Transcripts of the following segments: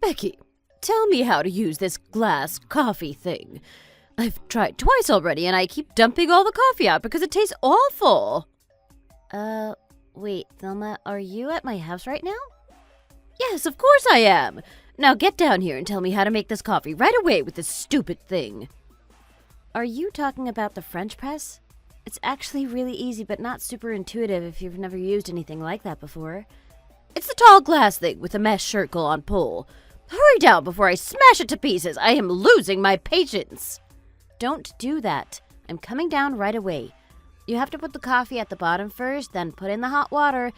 Becky, tell me how to use this glass coffee thing. I've tried twice already and I keep dumping all the coffee out because it tastes awful. Wait, Thelma, are you at my house right now? Yes, of course I am. Now get down here and tell me how to make this coffee right away with this stupid thing. Are you talking about the French press? It's actually really easy but not super intuitive if you've never used anything like that before. It's the tall glass thing with a mesh circle on pull. Hurry down before I smash it to pieces. I am losing my patience. Don't do that. I'm coming down right away. You have to put the coffee at the bottom first, then put in the hot water,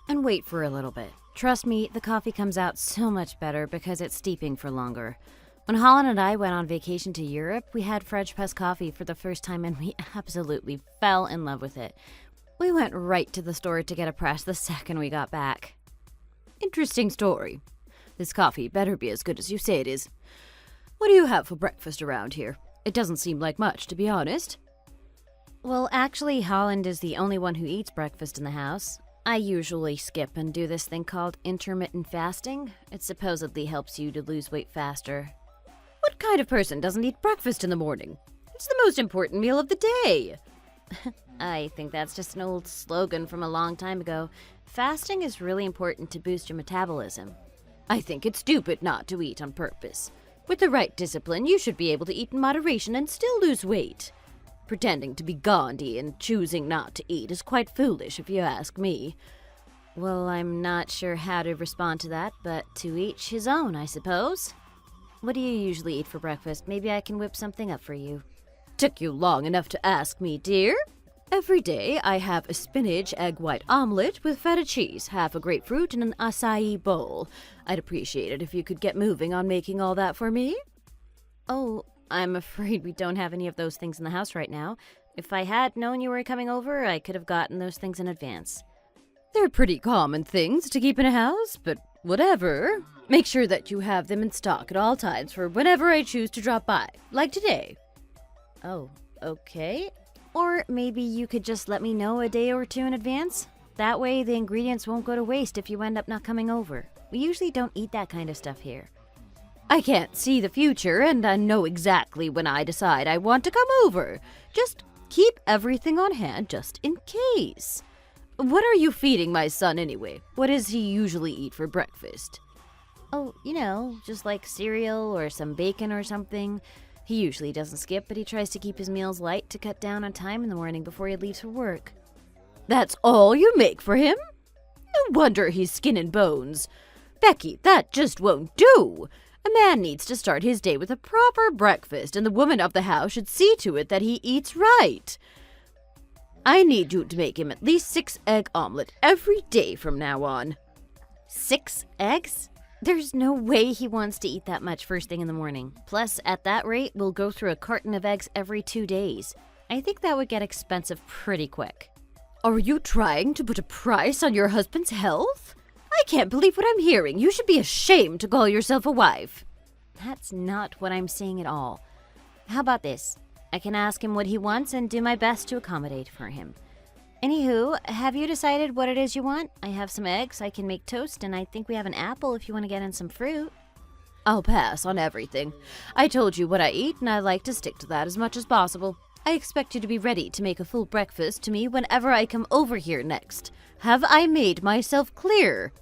and wait for a little bit. Trust me, the coffee comes out so much better because it's steeping for longer. When Holland and I went on vacation to Europe, we had French press coffee for the first time and we absolutely fell in love with it. We went right to the store to get a press the second we got back. Interesting story. This coffee better be as good as you say it is. What do you have for breakfast around here? It doesn't seem like much, to be honest. Well, actually, Holland is the only one who eats breakfast in the house. I usually skip and do this thing called intermittent fasting. It supposedly helps you to lose weight faster. What kind of person doesn't eat breakfast in the morning? It's the most important meal of the day. I think that's just an old slogan from a long time ago. Fasting is really important to boost your metabolism. I think it's stupid not to eat on purpose. With the right discipline, you should be able to eat in moderation and still lose weight. Pretending to be Gandhi and choosing not to eat is quite foolish, if you ask me. Well, I'm not sure how to respond to that, but to each his own, I suppose. What do you usually eat for breakfast? Maybe I can whip something up for you. Took you long enough to ask me, dear. Every day I have a spinach egg white omelet with feta cheese, half a grapefruit, and an acai bowl. I'd appreciate it if you could get moving on making all that for me. Oh, I'm afraid we don't have any of those things in the house right now. If I had known you were coming over, I could have gotten those things in advance. They're pretty common things to keep in a house, but whatever. Make sure that you have them in stock at all times for whenever I choose to drop by, like today. Oh, okay. Or maybe you could just let me know a day or two in advance? That way the ingredients won't go to waste if you end up not coming over. We usually don't eat that kind of stuff here. I can't see the future, and I know exactly when I decide I want to come over. Just keep everything on hand just in case. What are you feeding my son anyway? What does he usually eat for breakfast? Oh, just like cereal or some bacon or something. He usually doesn't skip, but he tries to keep his meals light to cut down on time in the morning before he leaves for work. That's all you make for him? No wonder he's skin and bones. Becky, that just won't do. A man needs to start his day with a proper breakfast, and the woman of the house should see to it that he eats right. I need you to make him at least 6 egg omelet every day from now on. 6 eggs? There's no way he wants to eat that much first thing in the morning. Plus, at that rate, we'll go through a carton of eggs every 2 days. I think that would get expensive pretty quick. Are you trying to put a price on your husband's health? I can't believe what I'm hearing. You should be ashamed to call yourself a wife. That's not what I'm saying at all. How about this? I can ask him what he wants and do my best to accommodate for him. Anywho, have you decided what it is you want? I have some eggs, I can make toast, and I think we have an apple if you want to get in some fruit. I'll pass on everything. I told you what I eat, and I like to stick to that as much as possible. I expect you to be ready to make a full breakfast to me whenever I come over here next. Have I made myself clear?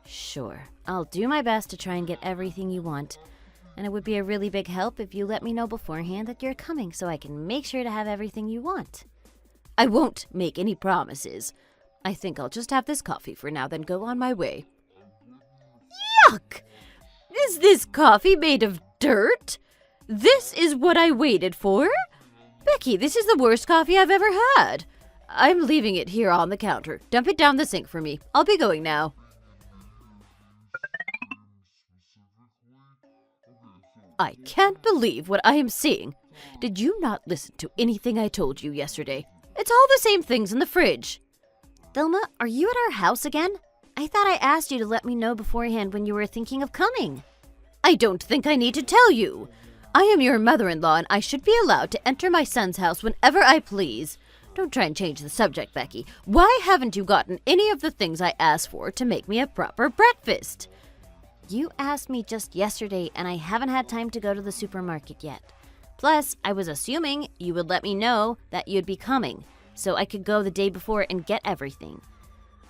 Sure. I'll do my best to try and get everything you want. And it would be a really big help if you let me know beforehand that you're coming so I can make sure to have everything you want. I won't make any promises. I think I'll just have this coffee for now, then go on my way. Yuck! Is this coffee made of dirt? This is what I waited for? Becky, this is the worst coffee I've ever had. I'm leaving it here on the counter. Dump it down the sink for me. I'll be going now. I can't believe what I am seeing. Did you not listen to anything I told you yesterday? It's all the same things in the fridge. Thelma, are you at our house again? I thought I asked you to let me know beforehand when you were thinking of coming. I don't think I need to tell you. I am your mother-in-law and I should be allowed to enter my son's house whenever I please. Don't try and change the subject, Becky. Why haven't you gotten any of the things I asked for to make me a proper breakfast? You asked me just yesterday, and I haven't had time to go to the supermarket yet. Plus, I was assuming you would let me know that you'd be coming, so I could go the day before and get everything.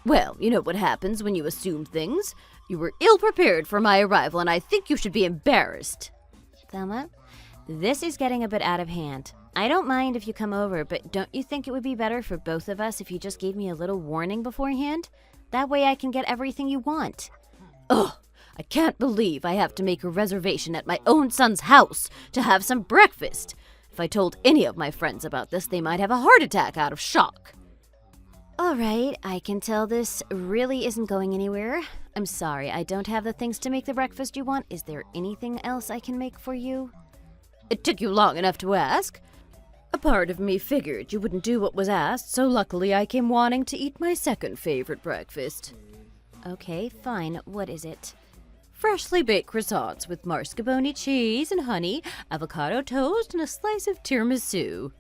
Well, you know what happens when you assume things. You were ill-prepared for my arrival, and I think you should be embarrassed. Thelma, this is getting a bit out of hand. I don't mind if you come over, but don't you think it would be better for both of us if you just gave me a little warning beforehand? That way I can get everything you want. Ugh, I can't believe I have to make a reservation at my own son's house to have some breakfast. If I told any of my friends about this, they might have a heart attack out of shock. All right, I can tell this really isn't going anywhere. I'm sorry, I don't have the things to make the breakfast you want. Is there anything else I can make for you? It took you long enough to ask. A part of me figured you wouldn't do what was asked, so luckily I came wanting to eat my second favorite breakfast. Okay, fine. What is it? Freshly baked croissants with mascarpone cheese and honey, avocado toast, and a slice of tiramisu.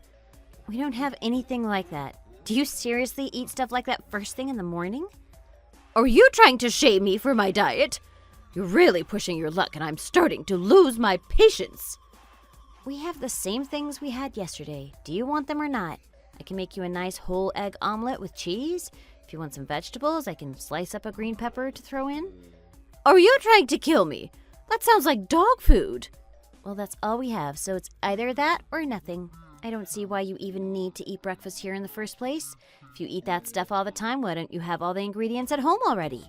We don't have anything like that. Do you seriously eat stuff like that first thing in the morning? Are you trying to shame me for my diet? You're really pushing your luck, and I'm starting to lose my patience. We have the same things we had yesterday. Do you want them or not? I can make you a nice whole egg omelet with cheese. If you want some vegetables, I can slice up a green pepper to throw in. Are you trying to kill me? That sounds like dog food. Well, that's all we have, so it's either that or nothing. I don't see why you even need to eat breakfast here in the first place. If you eat that stuff all the time, why don't you have all the ingredients at home already?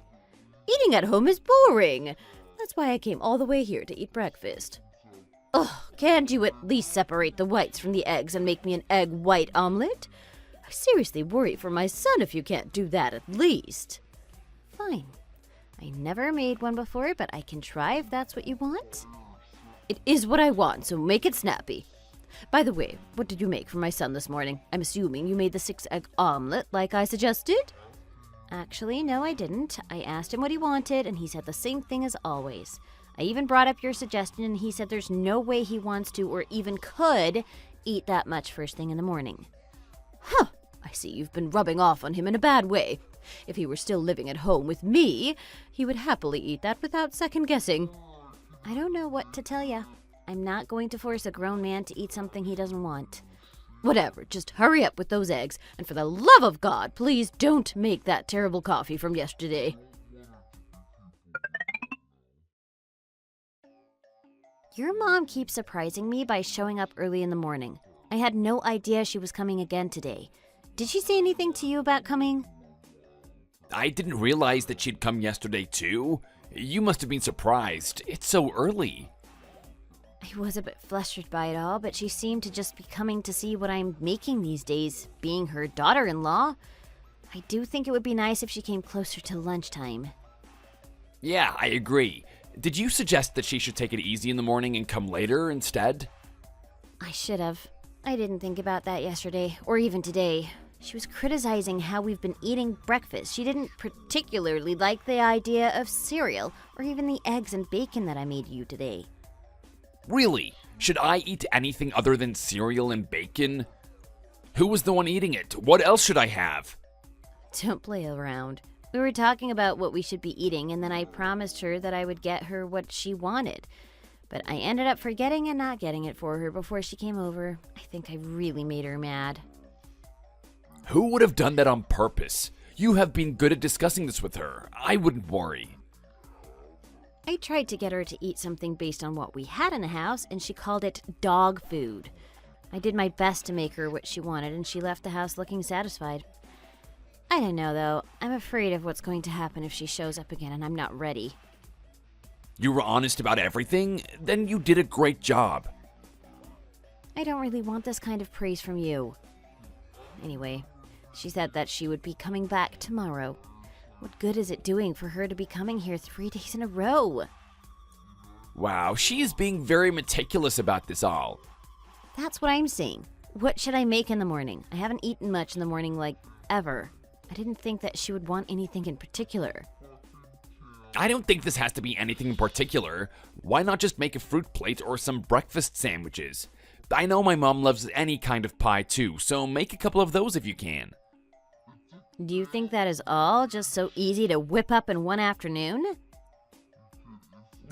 Eating at home is boring. That's why I came all the way here to eat breakfast. Ugh, can't you at least separate the whites from the eggs and make me an egg white omelet? I seriously worry for my son if you can't do that at least. Fine. I never made one before, but I can try if that's what you want. It is what I want, so make it snappy. By the way, what did you make for my son this morning? I'm assuming you made the 6-egg omelet like I suggested? Actually, no, I didn't. I asked him what he wanted, and he said the same thing as always. I even brought up your suggestion, and he said there's no way he wants to or even could eat that much first thing in the morning. Huh, I see you've been rubbing off on him in a bad way. If he were still living at home with me, he would happily eat that without second-guessing. I don't know what to tell you. I'm not going to force a grown man to eat something he doesn't want. Whatever, just hurry up with those eggs, and for the love of God, please don't make that terrible coffee from yesterday. Your mom keeps surprising me by showing up early in the morning. I had no idea she was coming again today. Did she say anything to you about coming? I didn't realize that she'd come yesterday too. You must have been surprised. It's so early. I was a bit flustered by it all, but she seemed to just be coming to see what I'm making these days, being her daughter-in-law. I do think it would be nice if she came closer to lunchtime. Yeah, I agree. Did you suggest that she should take it easy in the morning and come later instead? I should have. I didn't think about that yesterday, or even today. She was criticizing how we've been eating breakfast. She didn't particularly like the idea of cereal, or even the eggs and bacon that I made you today. Really? Should I eat anything other than cereal and bacon? Who was the one eating it? What else should I have? Don't play around. We were talking about what we should be eating, and then I promised her that I would get her what she wanted. But I ended up forgetting and not getting it for her before she came over. I think I really made her mad. Who would have done that on purpose? You have been good at discussing this with her. I wouldn't worry. I tried to get her to eat something based on what we had in the house, and she called it dog food. I did my best to make her what she wanted, and she left the house looking satisfied. I don't know, though. I'm afraid of what's going to happen if she shows up again, and I'm not ready. You were honest about everything? Then you did a great job. I don't really want this kind of praise from you. Anyway, she said that she would be coming back tomorrow. What good is it doing for her to be coming here 3 days in a row? Wow, she is being very meticulous about this all. That's what I'm saying. What should I make in the morning? I haven't eaten much in the morning, like, ever. I didn't think that she would want anything in particular. I don't think this has to be anything in particular. Why not just make a fruit plate or some breakfast sandwiches? I know my mom loves any kind of pie too, so make a couple of those if you can. Do you think that is all just so easy to whip up in one afternoon?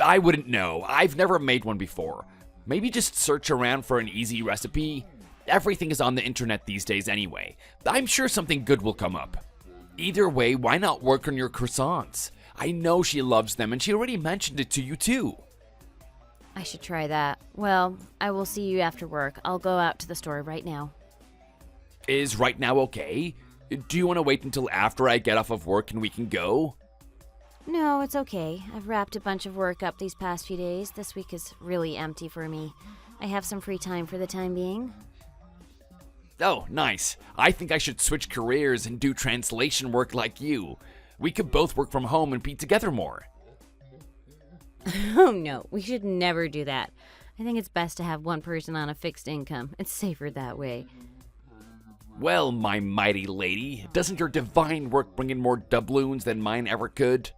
I wouldn't know. I've never made one before. Maybe just search around for an easy recipe. Everything is on the internet these days anyway. I'm sure something good will come up. Either way, why not work on your croissants? I know she loves them and she already mentioned it to you too. I should try that. Well, I will see you after work. I'll go out to the store right now. Is right now okay? Do you want to wait until after I get off of work and we can go? No, it's okay. I've wrapped a bunch of work up these past few days. This week is really empty for me. I have some free time for the time being. Oh, nice. I think I should switch careers and do translation work like you. We could both work from home and be together more. Oh no, we should never do that. I think it's best to have one person on a fixed income. It's safer that way. Well, my mighty lady, doesn't your divine work bring in more doubloons than mine ever could?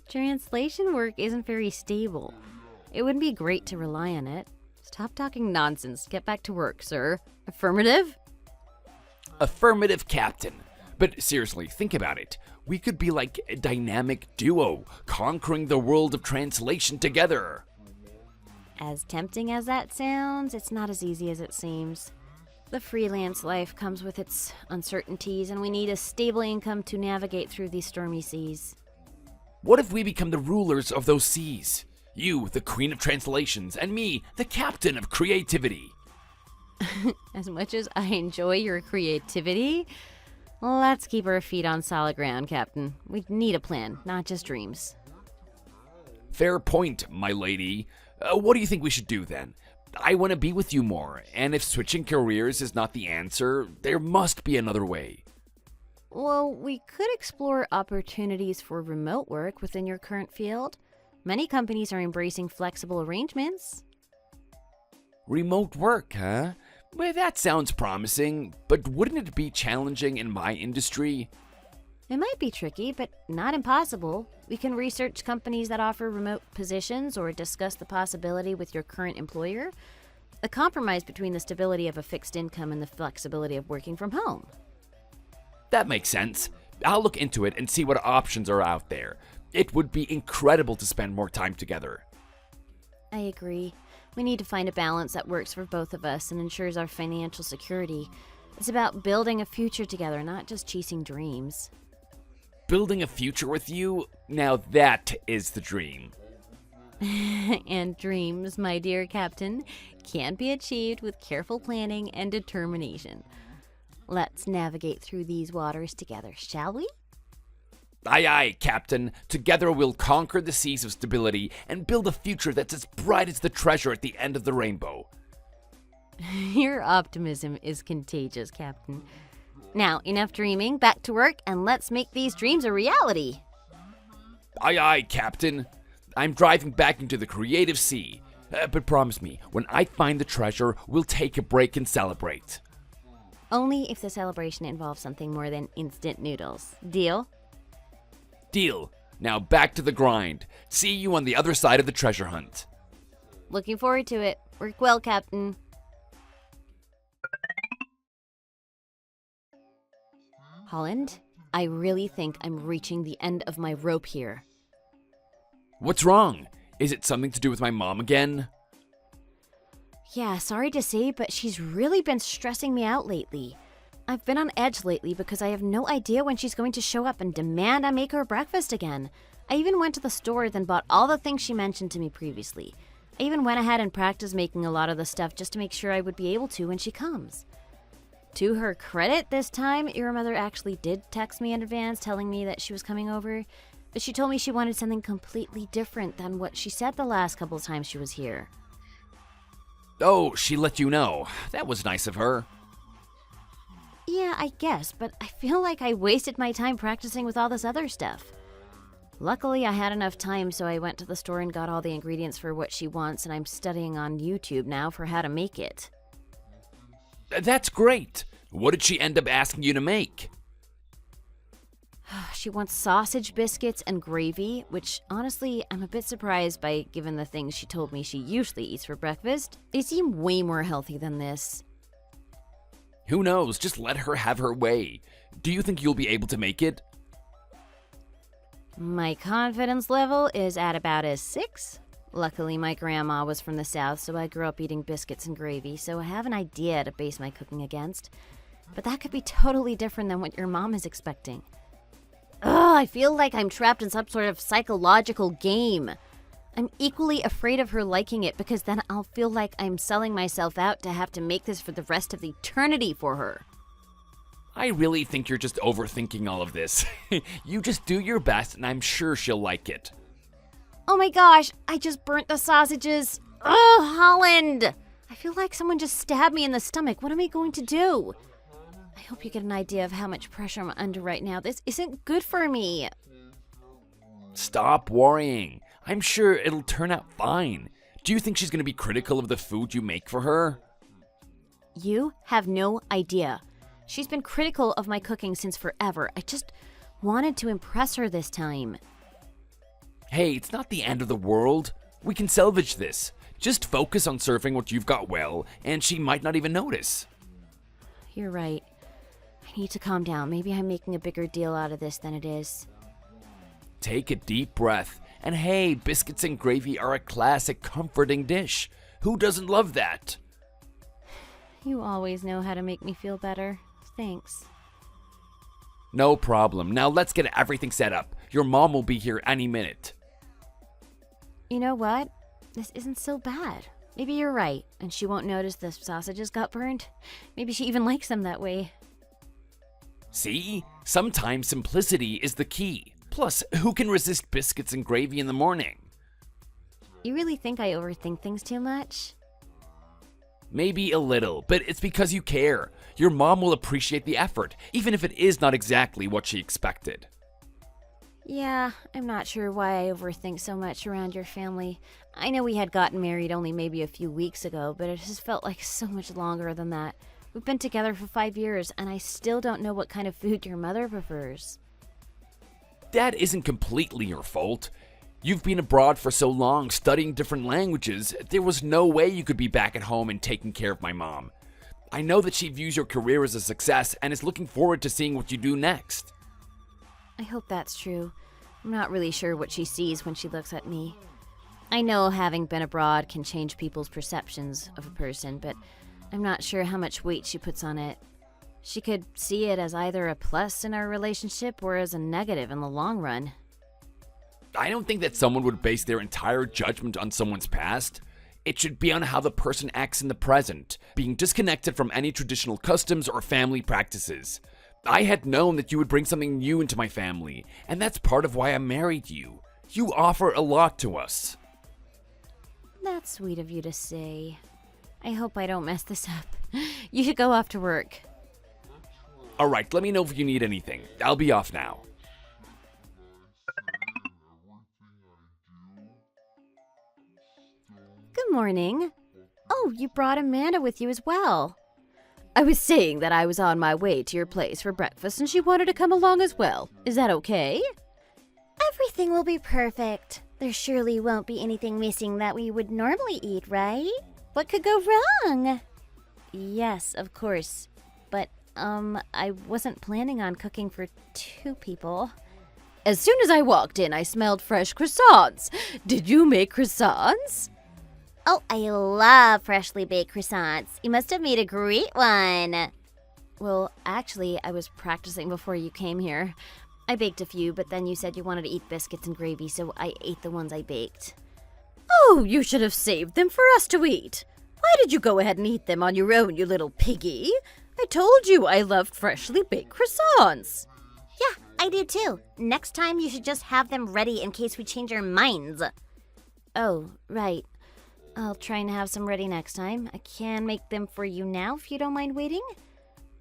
Translation work isn't very stable. It would be great to rely on it. Stop talking nonsense. Get back to work, sir. Affirmative? Affirmative, Captain. But seriously, think about it. We could be like a dynamic duo, conquering the world of translation together. As tempting as that sounds, it's not as easy as it seems. The freelance life comes with its uncertainties, and we need a stable income to navigate through these stormy seas. What if we become the rulers of those seas? You, the queen of translations, and me, the captain of creativity. As much as I enjoy your creativity, let's keep our feet on solid ground, Captain. We need a plan, not just dreams. Fair point, my lady. What do you think we should do then? I want to be with you more, and if switching careers is not the answer, there must be another way. Well, we could explore opportunities for remote work within your current field. Many companies are embracing flexible arrangements. Remote work, huh? Well, that sounds promising, but wouldn't it be challenging in my industry? It might be tricky, but not impossible. We can research companies that offer remote positions or discuss the possibility with your current employer. A compromise between the stability of a fixed income and the flexibility of working from home. That makes sense. I'll look into it and see what options are out there. It would be incredible to spend more time together. I agree. We need to find a balance that works for both of us and ensures our financial security. It's about building a future together, not just chasing dreams. Building a future with you? Now that is the dream. And dreams, my dear Captain, can be achieved with careful planning and determination. Let's navigate through these waters together, shall we? Aye, aye, Captain. Together we'll conquer the seas of stability and build a future that's as bright as the treasure at the end of the rainbow. Your optimism is contagious, Captain. Now, enough dreaming, back to work, and let's make these dreams a reality. Aye, aye, Captain. I'm driving back into the creative sea. But promise me, when I find the treasure, we'll take a break and celebrate. Only if the celebration involves something more than instant noodles. Deal? Deal. Now back to the grind. See you on the other side of the treasure hunt. Looking forward to it. Work well, Captain. Holland, I really think I'm reaching the end of my rope here. What's wrong? Is it something to do with my mom again? Yeah, sorry to say, but she's really been stressing me out lately. I've been on edge lately because I have no idea when she's going to show up and demand I make her breakfast again. I even went to the store and bought all the things she mentioned to me previously. I even went ahead and practiced making a lot of the stuff just to make sure I would be able to when she comes. To her credit, this time, your mother actually did text me in advance telling me that she was coming over, but she told me she wanted something completely different than what she said the last couple of times she was here. Oh, she let you know. That was nice of her. Yeah, I guess, but I feel like I wasted my time practicing with all this other stuff. Luckily, I had enough time, so I went to the store and got all the ingredients for what she wants, and I'm studying on YouTube now for how to make it. That's great. What did she end up asking you to make? She wants sausage biscuits and gravy, which honestly, I'm a bit surprised by given the things she told me she usually eats for breakfast. They seem way more healthy than this. Who knows? Just let her have her way. Do you think you'll be able to make it? My confidence level is at about a 6. Luckily, my grandma was from the South, so I grew up eating biscuits and gravy, so I have an idea to base my cooking against. But that could be totally different than what your mom is expecting. Ugh, I feel like I'm trapped in some sort of psychological game. I'm equally afraid of her liking it because then I'll feel like I'm selling myself out to have to make this for the rest of eternity for her. I really think you're just overthinking all of this. You just do your best, and I'm sure she'll like it. Oh my gosh, I just burnt the sausages. Oh, Holland! I feel like someone just stabbed me in the stomach. What am I going to do? I hope you get an idea of how much pressure I'm under right now. This isn't good for me. Stop worrying. I'm sure it'll turn out fine. Do you think she's going to be critical of the food you make for her? You have no idea. She's been critical of my cooking since forever. I just wanted to impress her this time. Hey, it's not the end of the world. We can salvage this. Just focus on serving what you've got well, and she might not even notice. You're right. I need to calm down. Maybe I'm making a bigger deal out of this than it is. Take a deep breath. And hey, biscuits and gravy are a classic comforting dish. Who doesn't love that? You always know how to make me feel better. Thanks. No problem. Now let's get everything set up. Your mom will be here any minute. You know what? This isn't so bad. Maybe you're right, and she won't notice the sausages got burned. Maybe she even likes them that way. See? Sometimes simplicity is the key. Plus, who can resist biscuits and gravy in the morning? You really think I overthink things too much? Maybe a little, but it's because you care. Your mom will appreciate the effort, even if it is not exactly what she expected. Yeah, I'm not sure why I overthink so much around your family. I know we had gotten married only maybe a few weeks ago, but it has felt like so much longer than that. We've been together for 5 years, and I still don't know what kind of food your mother prefers. That isn't completely your fault. You've been abroad for so long, studying different languages, there was no way you could be back at home and taking care of my mom. I know that she views your career as a success and is looking forward to seeing what you do next. I hope that's true. I'm not really sure what she sees when she looks at me. I know having been abroad can change people's perceptions of a person, but I'm not sure how much weight she puts on it. She could see it as either a plus in our relationship or as a negative in the long run. I don't think that someone would base their entire judgment on someone's past. It should be on how the person acts in the present, being disconnected from any traditional customs or family practices. I had known that you would bring something new into my family, and that's part of why I married you. You offer a lot to us. That's sweet of you to say. I hope I don't mess this up. You should go off to work. Alright, let me know if you need anything. I'll be off now. Good morning. Oh, you brought Amanda with you as well. I was saying that I was on my way to your place for breakfast and she wanted to come along as well. Is that okay? Everything will be perfect. There surely won't be anything missing that we would normally eat, right? What could go wrong? Yes, of course. But, I wasn't planning on cooking for 2 people. As soon as I walked in, I smelled fresh croissants. Did you make croissants? Oh, I love freshly baked croissants. You must have made a great one. Well, actually, I was practicing before you came here. I baked a few, but then you said you wanted to eat biscuits and gravy, so I ate the ones I baked. Oh, you should have saved them for us to eat. Why did you go ahead and eat them on your own, you little piggy? I told you I loved freshly baked croissants. Yeah, I do too. Next time you should just have them ready in case we change our minds. Oh, right. I'll try and have some ready next time. I can make them for you now if you don't mind waiting.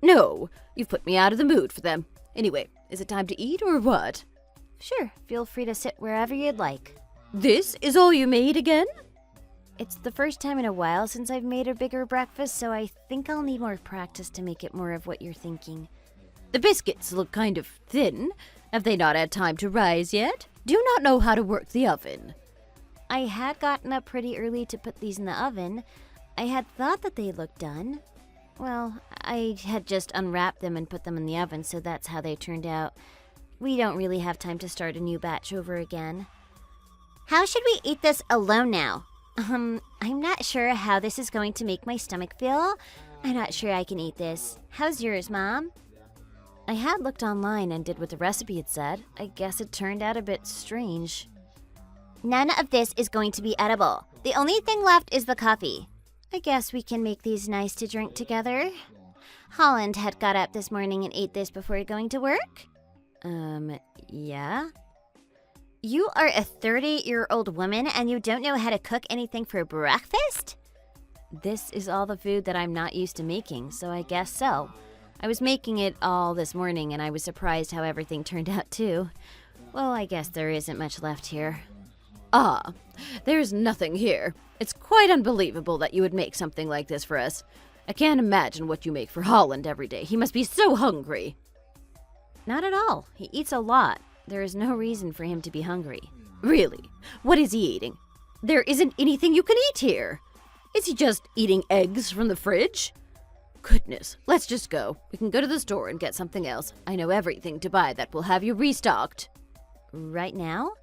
No, you've put me out of the mood for them. Anyway, is it time to eat or what? Sure, feel free to sit wherever you'd like. This is all you made again? It's the first time in a while since I've made a bigger breakfast, so I think I'll need more practice to make it more of what you're thinking. The biscuits look kind of thin. Have they not had time to rise yet? Do you not know how to work the oven? I had gotten up pretty early to put these in the oven. I had thought that they looked done. Well, I had just unwrapped them and put them in the oven, so that's how they turned out. We don't really have time to start a new batch over again. How should we eat this alone now? I'm not sure how this is going to make my stomach feel. I'm not sure I can eat this. How's yours, Mom? I had looked online and did what the recipe had said. I guess it turned out a bit strange. None of this is going to be edible. The only thing left is the coffee. I guess we can make these nice to drink together. Holland had got up this morning and ate this before going to work. Yeah? You are a 30-year-old woman and you don't know how to cook anything for breakfast? This is all the food that I'm not used to making, so I guess so. I was making it all this morning and I was surprised how everything turned out too. Well, I guess there isn't much left here. Ah, there's nothing here. It's quite unbelievable that you would make something like this for us. I can't imagine what you make for Holland every day. He must be so hungry. Not at all. He eats a lot. There is no reason for him to be hungry. Really? What is he eating? There isn't anything you can eat here. Is he just eating eggs from the fridge? Goodness, let's just go. We can go to the store and get something else. I know everything to buy that will have you restocked. Right now?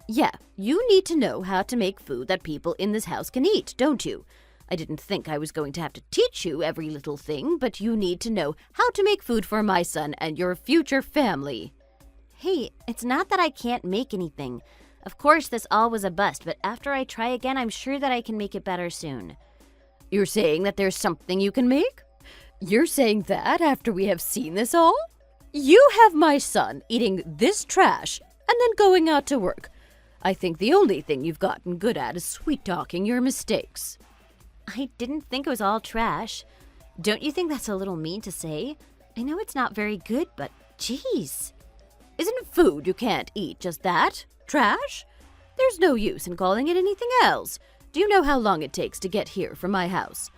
Yeah, you need to know how to make food that people in this house can eat, don't you? I didn't think I was going to have to teach you every little thing, but you need to know how to make food for my son and your future family. Hey, it's not that I can't make anything. Of course, this all was a bust, but after I try again, I'm sure that I can make it better soon. You're saying that there's something you can make? You're saying that after we have seen this all? You have my son eating this trash and then going out to work. I think the only thing you've gotten good at is sweet-talking your mistakes. I didn't think it was all trash. Don't you think that's a little mean to say? I know it's not very good, but geez. Isn't food you can't eat just that? Trash? There's no use in calling it anything else. Do you know how long it takes to get here from my house?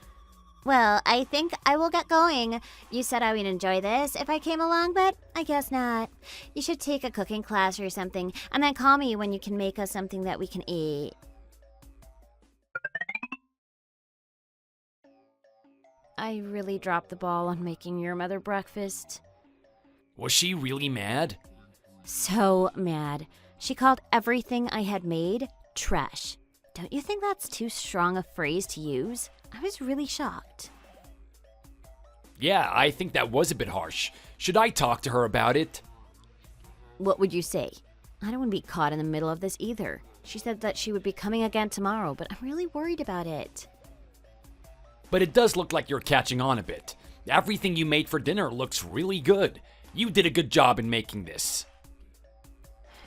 Well, I think I will get going. You said I would enjoy this if I came along, but I guess not. You should take a cooking class or something, and then call me when you can make us something that we can eat. I really dropped the ball on making your mother breakfast. Was she really mad? So mad. She called everything I had made trash. Don't you think that's too strong a phrase to use? I was really shocked. Yeah, I think that was a bit harsh. Should I talk to her about it? What would you say? I don't want to be caught in the middle of this either. She said that she would be coming again tomorrow, but I'm really worried about it. But it does look like you're catching on a bit. Everything you made for dinner looks really good. You did a good job in making this.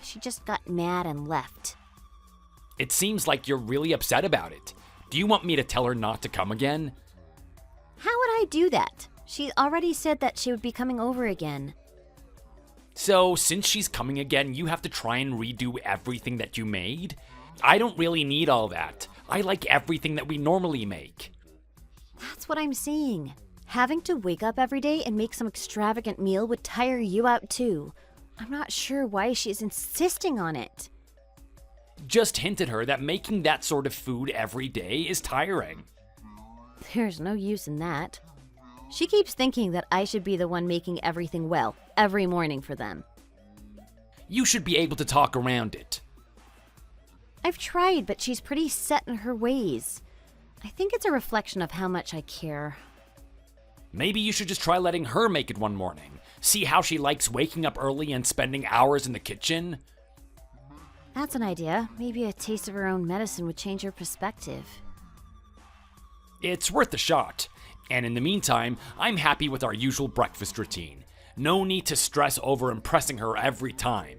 She just got mad and left. It seems like you're really upset about it. Do you want me to tell her not to come again? How would I do that? She already said that she would be coming over again. So, since she's coming again, you have to try and redo everything that you made? I don't really need all that. I like everything that we normally make. That's what I'm saying. Having to wake up every day and make some extravagant meal would tire you out too. I'm not sure why she's insisting on it. Just hint at her that making that sort of food every day is tiring. There's no use in that. She keeps thinking that I should be the one making everything well, every morning for them. You should be able to talk around it. I've tried, but she's pretty set in her ways. I think it's a reflection of how much I care. Maybe you should just try letting her make it one morning. See how she likes waking up early and spending hours in the kitchen? That's an idea. Maybe a taste of her own medicine would change her perspective. It's worth a shot. And in the meantime, I'm happy with our usual breakfast routine. No need to stress over impressing her every time.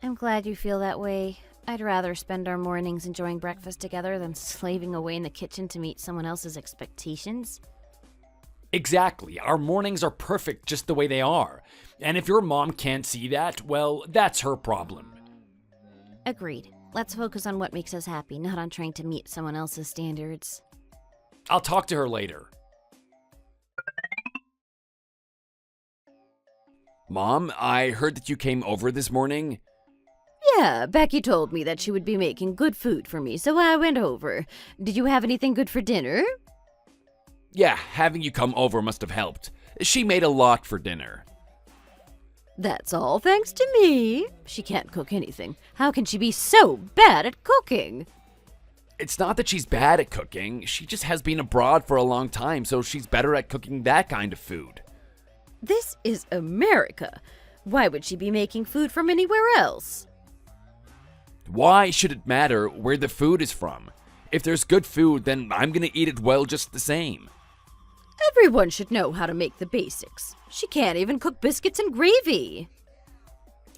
I'm glad you feel that way. I'd rather spend our mornings enjoying breakfast together than slaving away in the kitchen to meet someone else's expectations. Exactly. Our mornings are perfect just the way they are. And if your mom can't see that, well, that's her problem. Agreed. Let's focus on what makes us happy, not on trying to meet someone else's standards. I'll talk to her later. Mom, I heard that you came over this morning. Yeah, Becky told me that she would be making good food for me, so I went over. Did you have anything good for dinner? Yeah, having you come over must have helped. She made a lot for dinner. That's all thanks to me. She can't cook anything. How can she be so bad at cooking? It's not that she's bad at cooking. She just has been abroad for a long time, so she's better at cooking that kind of food. This is America. Why would she be making food from anywhere else? Why should it matter where the food is from? If there's good food, then I'm gonna eat it well just the same. Everyone should know how to make the basics. She can't even cook biscuits and gravy.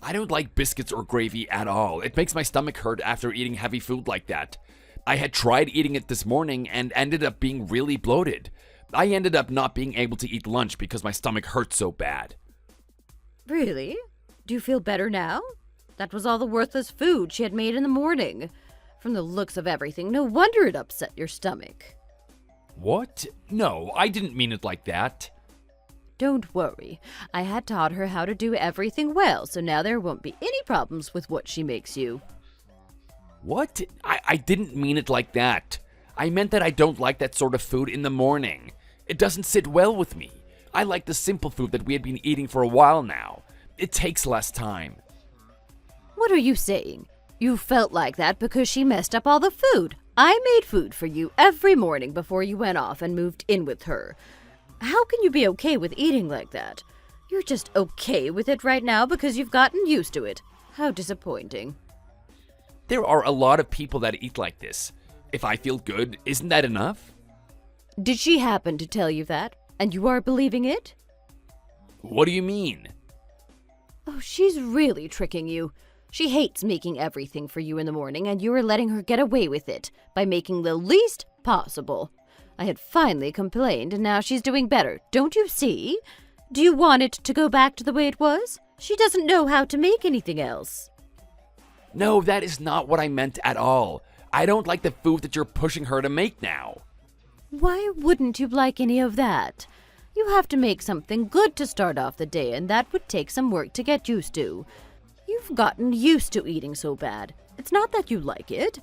I don't like biscuits or gravy at all. It makes my stomach hurt after eating heavy food like that. I had tried eating it this morning and ended up being really bloated. I ended up not being able to eat lunch because my stomach hurt so bad. Really? Do you feel better now? That was all the worthless food she had made in the morning. From the looks of everything, no wonder it upset your stomach. What? No, I didn't mean it like that. Don't worry. I had taught her how to do everything well, so now there won't be any problems with what she makes you. What? I didn't mean it like that. I meant that I don't like that sort of food in the morning. It doesn't sit well with me. I like the simple food that we had been eating for a while now. It takes less time. What are you saying? You felt like that because she messed up all the food. I made food for you every morning before you went off and moved in with her. How can you be okay with eating like that? You're just okay with it right now because you've gotten used to it. How disappointing. There are a lot of people that eat like this. If I feel good, isn't that enough? Did she happen to tell you that? And you are believing it? What do you mean? Oh, she's really tricking you. She hates making everything for you in the morning, and you are letting her get away with it by making the least possible. I had finally complained, and now she's doing better. Don't you see? Do you want it to go back to the way it was? She doesn't know how to make anything else. No, that is not what I meant at all. I don't like the food that you're pushing her to make now. Why wouldn't you like any of that? You have to make something good to start off the day, and that would take some work to get used to. You've gotten used to eating so bad. It's not that you like it.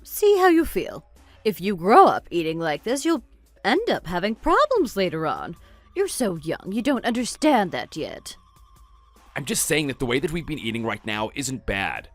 See how you feel. If you grow up eating like this, you'll end up having problems later on. You're so young, you don't understand that yet. I'm just saying that the way that we've been eating right now isn't bad.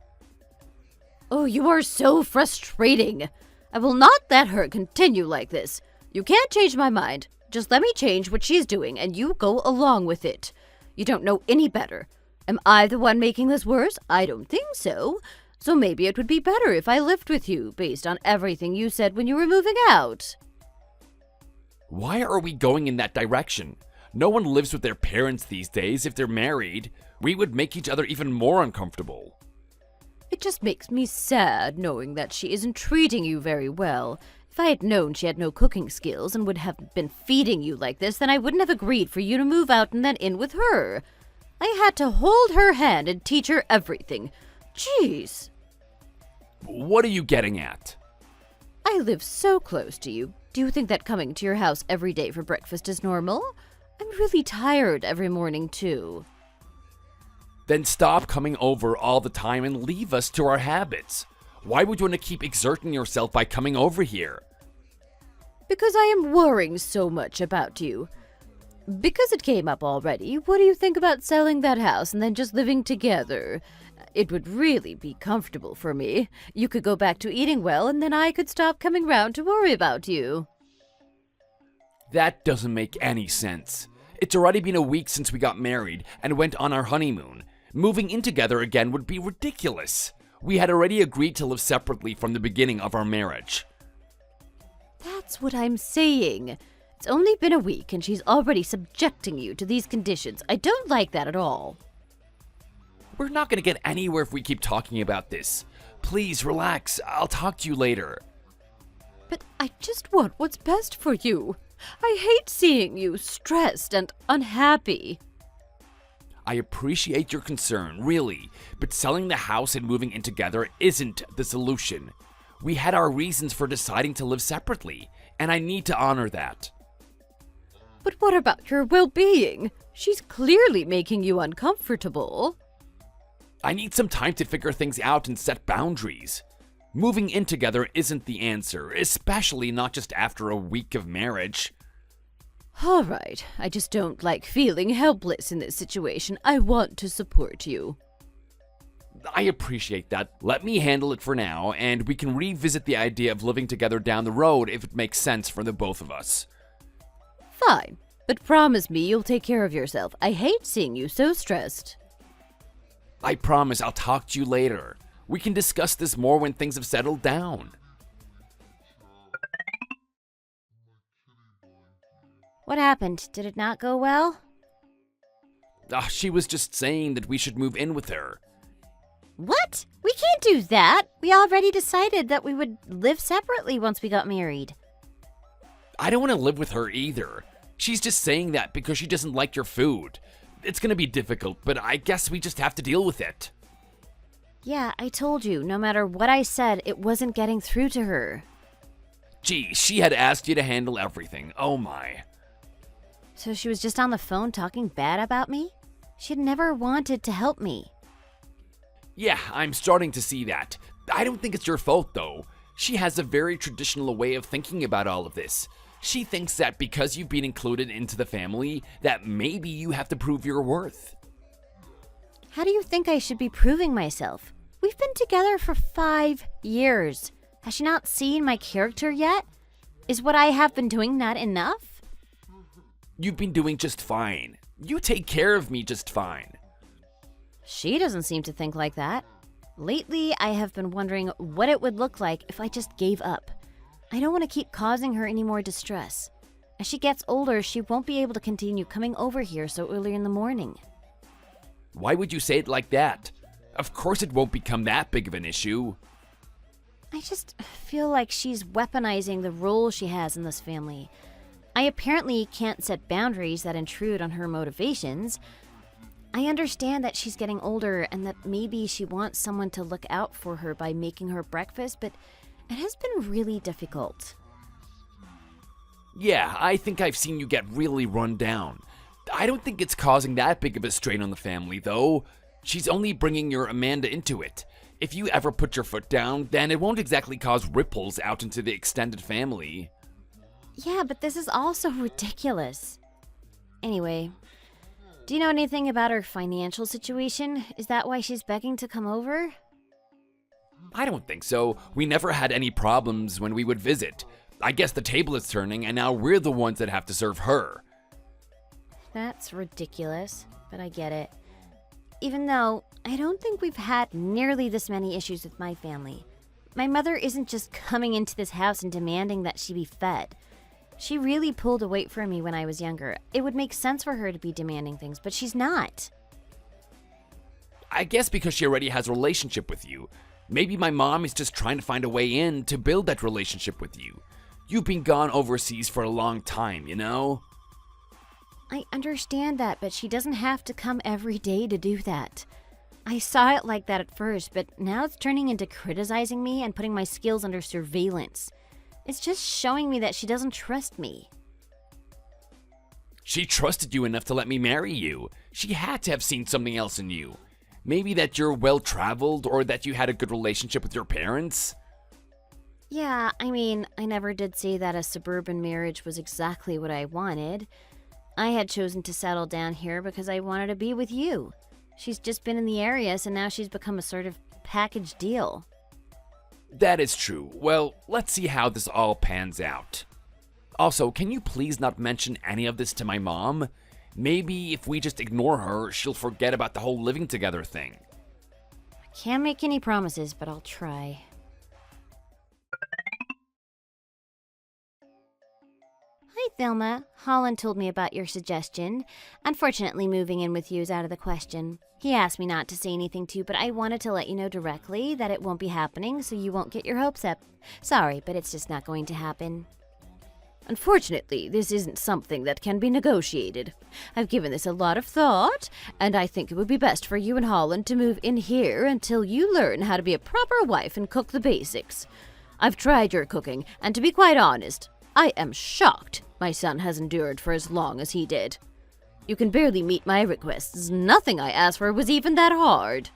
Oh, you are so frustrating. I will not let her continue like this. You can't change my mind. Just let me change what she's doing, and you go along with it. You don't know any better. Am I the one making this worse? I don't think so. So maybe it would be better if I lived with you, based on everything you said when you were moving out. Why are we going in that direction? No one lives with their parents these days if they're married. We would make each other even more uncomfortable. It just makes me sad knowing that she isn't treating you very well. If I had known she had no cooking skills and would have been feeding you like this, then I wouldn't have agreed for you to move out and then in with her. I had to hold her hand and teach her everything. Jeez. What are you getting at? I live so close to you. Do you think that coming to your house every day for breakfast is normal? I'm really tired every morning, too. Then stop coming over all the time and leave us to our habits. Why would you want to keep exerting yourself by coming over here? Because I am worrying so much about you. Because it came up already, what do you think about selling that house and then just living together? It would really be comfortable for me. You could go back to eating well, and then I could stop coming round to worry about you. That doesn't make any sense. It's already been a week since we got married and went on our honeymoon. Moving in together again would be ridiculous. We had already agreed to live separately from the beginning of our marriage. That's what I'm saying. It's only been a week and she's already subjecting you to these conditions. I don't like that at all. We're not going to get anywhere if we keep talking about this. Please relax. I'll talk to you later. But I just want what's best for you. I hate seeing you stressed and unhappy. I appreciate your concern, really, but selling the house and moving in together isn't the solution. We had our reasons for deciding to live separately, and I need to honor that. But what about your well-being? She's clearly making you uncomfortable. I need some time to figure things out and set boundaries. Moving in together isn't the answer, especially not just after a week of marriage. All right, I just don't like feeling helpless in this situation. I want to support you. I appreciate that. Let me handle it for now, and we can revisit the idea of living together down the road if it makes sense for the both of us. Fine, but promise me you'll take care of yourself. I hate seeing you so stressed. I promise I'll talk to you later. We can discuss this more when things have settled down. What happened? Did it not go well? She was just saying that we should move in with her. What? We can't do that. We already decided that we would live separately once we got married. I don't want to live with her either. She's just saying that because she doesn't like your food. It's gonna be difficult, but I guess we just have to deal with it. Yeah, I told you, no matter what I said, it wasn't getting through to her. Gee, she had asked you to handle everything. Oh my. So she was just on the phone talking bad about me? She'd never wanted to help me. Yeah, I'm starting to see that. I don't think it's your fault, though. She has a very traditional way of thinking about all of this. She thinks that because you've been included into the family, that maybe you have to prove your worth. How do you think I should be proving myself? We've been together for 5 years. Has she not seen my character yet? Is what I have been doing not enough? You've been doing just fine. You take care of me just fine. She doesn't seem to think like that. Lately, I have been wondering what it would look like if I just gave up. I don't want to keep causing her any more distress. As she gets older, she won't be able to continue coming over here so early in the morning. Why would you say it like that? Of course it won't become that big of an issue. I just feel like she's weaponizing the role she has in this family. I apparently can't set boundaries that intrude on her motivations. I understand that she's getting older and that maybe she wants someone to look out for her by making her breakfast, but it has been really difficult. Yeah, I think I've seen you get really run down. I don't think it's causing that big of a strain on the family, though. She's only bringing your Amanda into it. If you ever put your foot down, then it won't exactly cause ripples out into the extended family. Yeah, but this is also ridiculous. Anyway, do you know anything about her financial situation? Is that why she's begging to come over? I don't think so. We never had any problems when we would visit. I guess the table is turning, and now we're the ones that have to serve her. That's ridiculous, but I get it. Even though I don't think we've had nearly this many issues with my family. My mother isn't just coming into this house and demanding that she be fed. She really pulled a weight for me when I was younger. It would make sense for her to be demanding things, but she's not. I guess because she already has a relationship with you. Maybe my mom is just trying to find a way in to build that relationship with you. You've been gone overseas for a long time, you know? I understand that, but she doesn't have to come every day to do that. I saw it like that at first, but now it's turning into criticizing me and putting my skills under surveillance. It's just showing me that she doesn't trust me. She trusted you enough to let me marry you. She had to have seen something else in you. Maybe that you're well-traveled or that you had a good relationship with your parents. Yeah, I mean, I never did say that a suburban marriage was exactly what I wanted. I had chosen to settle down here because I wanted to be with you. She's just been in the area, so now she's become a sort of package deal. That is true. Well, let's see how this all pans out. Also, can you please not mention any of this to my mom? Maybe if we just ignore her, she'll forget about the whole living together thing. I can't make any promises, but I'll try. Hi, Thelma. Holland told me about your suggestion. Unfortunately, moving in with you is out of the question. He asked me not to say anything to you, but I wanted to let you know directly that it won't be happening, so you won't get your hopes up. Sorry, but it's just not going to happen. Unfortunately, this isn't something that can be negotiated. I've given this a lot of thought, and I think it would be best for you and Holland to move in here until you learn how to be a proper wife and cook the basics. I've tried your cooking, and to be quite honest, I am shocked my son has endured for as long as he did. You can barely meet my requests. Nothing I asked for was even that hard.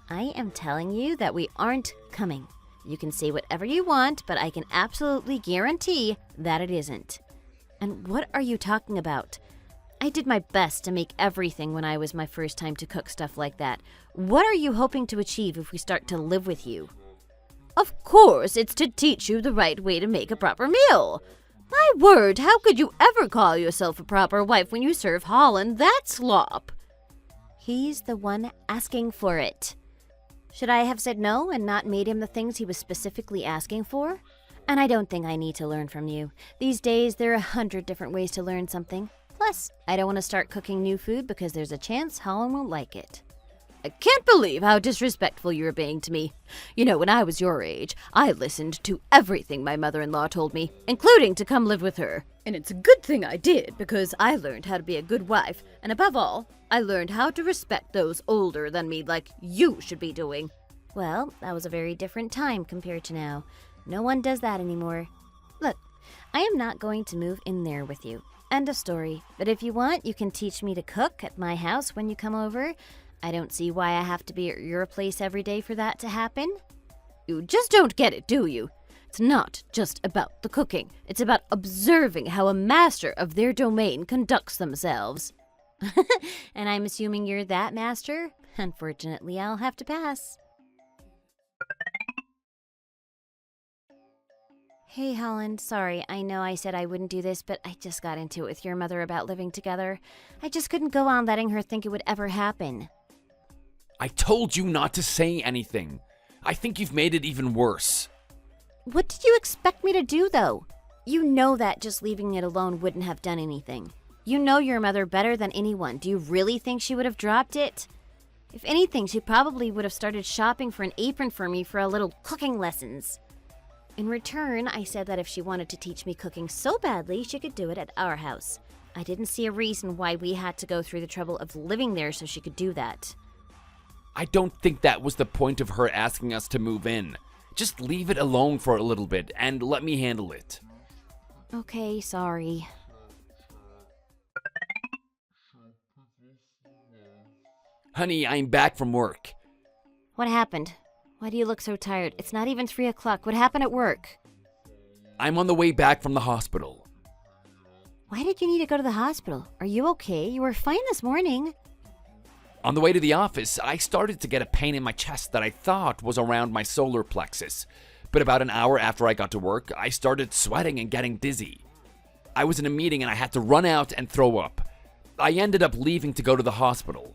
I am telling you that we aren't coming. You can say whatever you want, but I can absolutely guarantee that it isn't. And what are you talking about? I did my best to make everything when I was my first time to cook stuff like that. What are you hoping to achieve if we start to live with you? Of course, it's to teach you the right way to make a proper meal. My word, how could you ever call yourself a proper wife when you serve Holland that slop? He's the one asking for it. Should I have said no and not made him the things he was specifically asking for? And I don't think I need to learn from you. These days, there are 100 different ways to learn something. Plus, I don't want to start cooking new food because there's a chance Holland won't like it. I can't believe how disrespectful you're being to me. You know, when I was your age, I listened to everything my mother-in-law told me, including to come live with her. And it's a good thing I did, because I learned how to be a good wife, and above all, I learned how to respect those older than me like you should be doing. Well, that was a very different time compared to now. No one does that anymore. Look, I am not going to move in there with you. End of story. But if you want, you can teach me to cook at my house when you come over. I don't see why I have to be at your place every day for that to happen. You just don't get it, do you? It's not just about the cooking. It's about observing how a master of their domain conducts themselves. And I'm assuming you're that master? Unfortunately, I'll have to pass. Hey, Holland, sorry, I know I said I wouldn't do this, but I just got into it with your mother about living together. I just couldn't go on letting her think it would ever happen. I told you not to say anything. I think you've made it even worse. What did you expect me to do, though? You know that just leaving it alone wouldn't have done anything. You know your mother better than anyone. Do you really think she would have dropped it? If anything, she probably would have started shopping for an apron for me for a little cooking lessons. In return, I said that if she wanted to teach me cooking so badly, she could do it at our house. I didn't see a reason why we had to go through the trouble of living there so she could do that. I don't think that was the point of her asking us to move in. Just leave it alone for a little bit and let me handle it. Okay, sorry. Honey, I'm back from work. What happened? Why do you look so tired? It's not even 3 o'clock. What happened at work? I'm on the way back from the hospital. Why did you need to go to the hospital? Are you okay? You were fine this morning. On the way to the office, I started to get a pain in my chest that I thought was around my solar plexus. But about an hour after I got to work, I started sweating and getting dizzy. I was in a meeting and I had to run out and throw up. I ended up leaving to go to the hospital.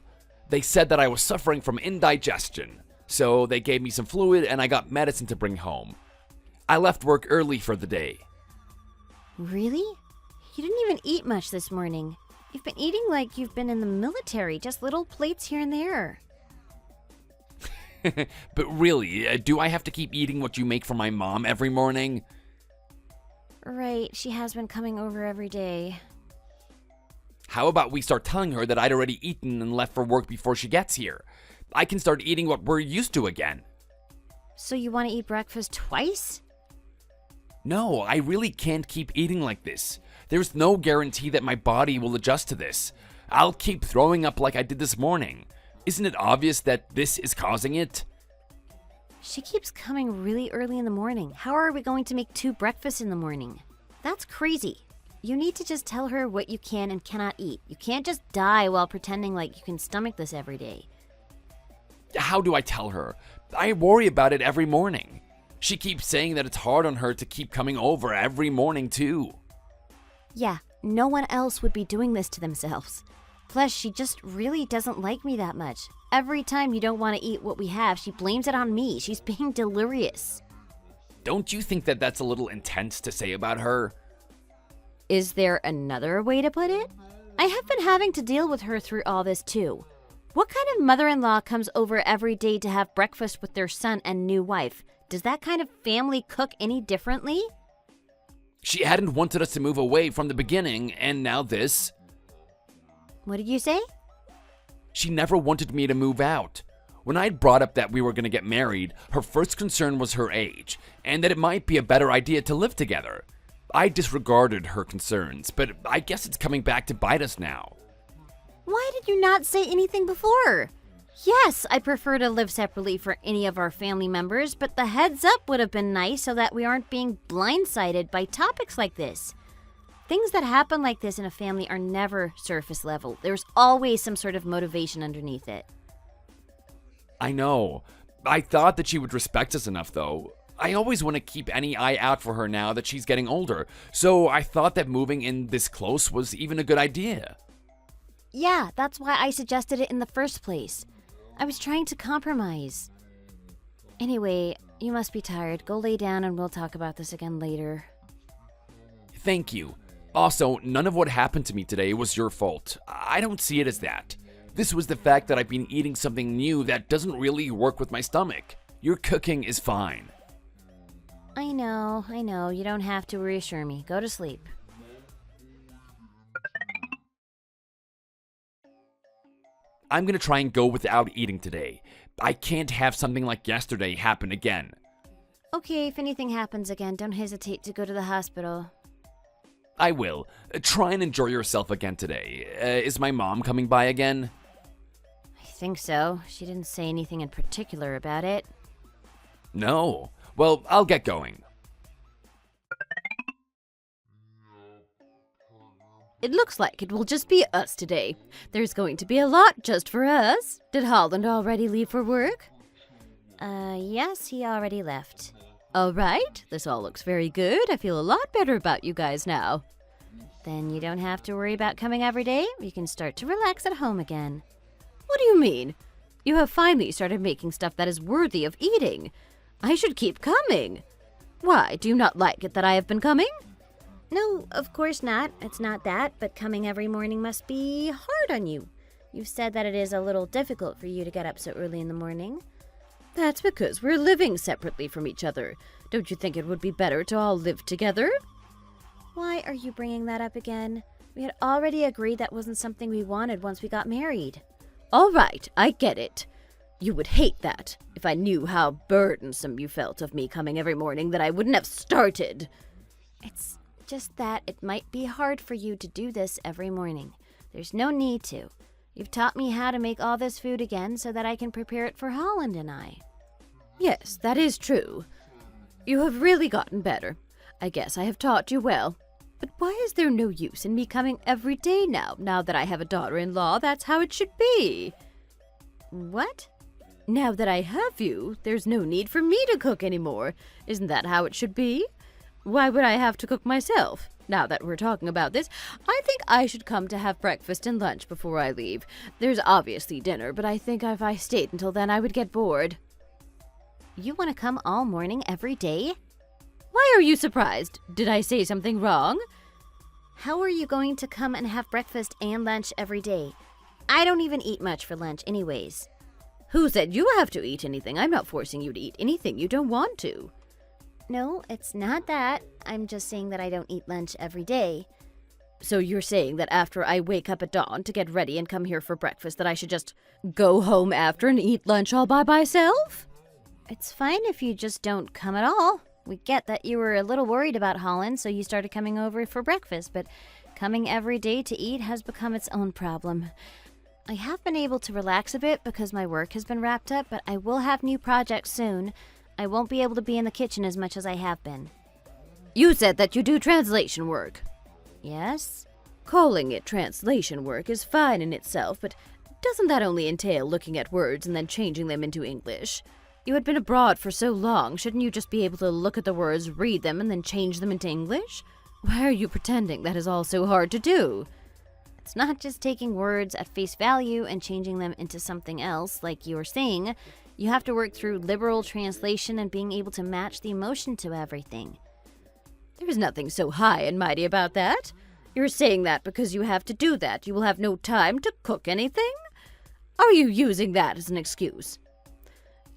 They said that I was suffering from indigestion, so they gave me some fluid and I got medicine to bring home. I left work early for the day. Really? You didn't even eat much this morning. You've been eating like you've been in the military, just little plates here and there. But really, do I have to keep eating what you make for my mom every morning? Right, she has been coming over every day. How about we start telling her that I'd already eaten and left for work before she gets here? I can start eating what we're used to again. So you want to eat breakfast twice? No, I really can't keep eating like this. There's no guarantee that my body will adjust to this. I'll keep throwing up like I did this morning. Isn't it obvious that this is causing it? She keeps coming really early in the morning. How are we going to make 2 breakfasts in the morning? That's crazy. You need to just tell her what you can and cannot eat. You can't just die while pretending like you can stomach this every day. How do I tell her? I worry about it every morning. She keeps saying that it's hard on her to keep coming over every morning too. Yeah, no one else would be doing this to themselves. Plus, she just really doesn't like me that much. Every time you don't want to eat what we have, she blames it on me. She's being delirious. Don't you think that that's a little intense to say about her? Is there another way to put it? I have been having to deal with her through all this too. What kind of mother-in-law comes over every day to have breakfast with their son and new wife? Does that kind of family cook any differently? She hadn't wanted us to move away from the beginning, and now this. What did you say? She never wanted me to move out. When I'd brought up that we were going to get married, her first concern was her age, and that it might be a better idea to live together. I disregarded her concerns, but I guess it's coming back to bite us now. Why did you not say anything before? Yes, I prefer to live separately for any of our family members, but the heads up would have been nice so that we aren't being blindsided by topics like this. Things that happen like this in a family are never surface level. There's always some sort of motivation underneath it. I know. I thought that she would respect us enough, though. I always want to keep any eye out for her now that she's getting older, so I thought that moving in this close was even a good idea. Yeah, that's why I suggested it in the first place. I was trying to compromise. Anyway, you must be tired. Go lay down and we'll talk about this again later. Thank you. Also, none of what happened to me today was your fault. I don't see it as that. This was the fact that I've been eating something new that doesn't really work with my stomach. Your cooking is fine. I know. You don't have to reassure me. Go to sleep. I'm gonna try and go without eating today. I can't have something like yesterday happen again. Okay, if anything happens again, don't hesitate to go to the hospital. I will. Try and enjoy yourself again today. Is my mom coming by again? I think so. She didn't say anything in particular about it. No. Well, I'll get going. It looks like it will just be us today. There's going to be a lot just for us. Did Holland already leave for work? Yes, he already left. All right, this all looks very good. I feel a lot better about you guys now. Then you don't have to worry about coming every day. You can start to relax at home again. What do you mean? You have finally started making stuff that is worthy of eating. I should keep coming. Why, do you not like it that I have been coming? No, of course not. It's not that, but coming every morning must be hard on you. You've said that it is a little difficult for you to get up so early in the morning. That's because we're living separately from each other. Don't you think it would be better to all live together? Why are you bringing that up again? We had already agreed that wasn't something we wanted once we got married. All right, I get it. You would hate that. If I knew how burdensome you felt of me coming every morning, then I wouldn't have started. It's just that it might be hard for you to do this every morning. There's no need to. You've taught me how to make all this food again so that I can prepare it for Holland and I. Yes, that is true. You have really gotten better. I guess I have taught you well. But why is there no use in me coming every day now that I have a daughter-in-law? That's how it should be. What? Now that I have you, there's no need for me to cook anymore. Isn't that how it should be? Why would I have to cook myself? Now that we're talking about this, I think I should come to have breakfast and lunch before I leave. There's obviously dinner, but I think if I stayed until then, I would get bored. You want to come all morning every day? Why are you surprised? Did I say something wrong? How are you going to come and have breakfast and lunch every day? I don't even eat much for lunch anyways. Who said you have to eat anything? I'm not forcing you to eat anything you don't want to. No, it's not that. I'm just saying that I don't eat lunch every day. So you're saying that after I wake up at dawn to get ready and come here for breakfast that I should just go home after and eat lunch all by myself? It's fine if you just don't come at all. We get that you were a little worried about Holland, so you started coming over for breakfast, but coming every day to eat has become its own problem. I have been able to relax a bit because my work has been wrapped up, but I will have new projects soon. I won't be able to be in the kitchen as much as I have been. You said that you do translation work. Yes? Calling it translation work is fine in itself, but doesn't that only entail looking at words and then changing them into English? You had been abroad for so long, shouldn't you just be able to look at the words, read them, and then change them into English? Why are you pretending that is all so hard to do? It's not just taking words at face value and changing them into something else, like you were saying. You have to work through liberal translation and being able to match the emotion to everything. There's nothing so high and mighty about that. You're saying that because you have to do that. You will have no time to cook anything? Are you using that as an excuse?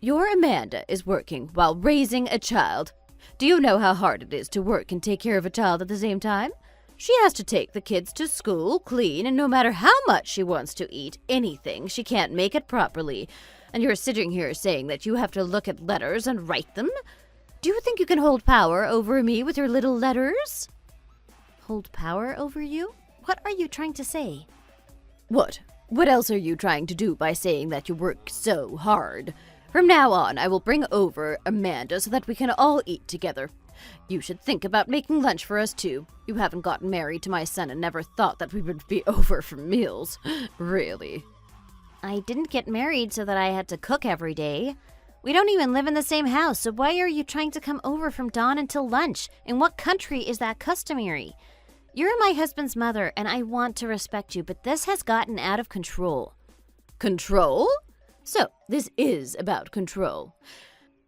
Your Amanda is working while raising a child. Do you know how hard it is to work and take care of a child at the same time? She has to take the kids to school, clean, and no matter how much she wants to eat anything, she can't make it properly. And you're sitting here saying that you have to look at letters and write them? Do you think you can hold power over me with your little letters? Hold power over you? What are you trying to say? What? What else are you trying to do by saying that you work so hard? From now on, I will bring over Amanda so that we can all eat together. You should think about making lunch for us too. You haven't gotten married to my son and never thought that we would be over for meals. Really. I didn't get married so that I had to cook every day. We don't even live in the same house, so why are you trying to come over from dawn until lunch? In what country is that customary? You're my husband's mother, and I want to respect you, but this has gotten out of control. Control? So, this is about control.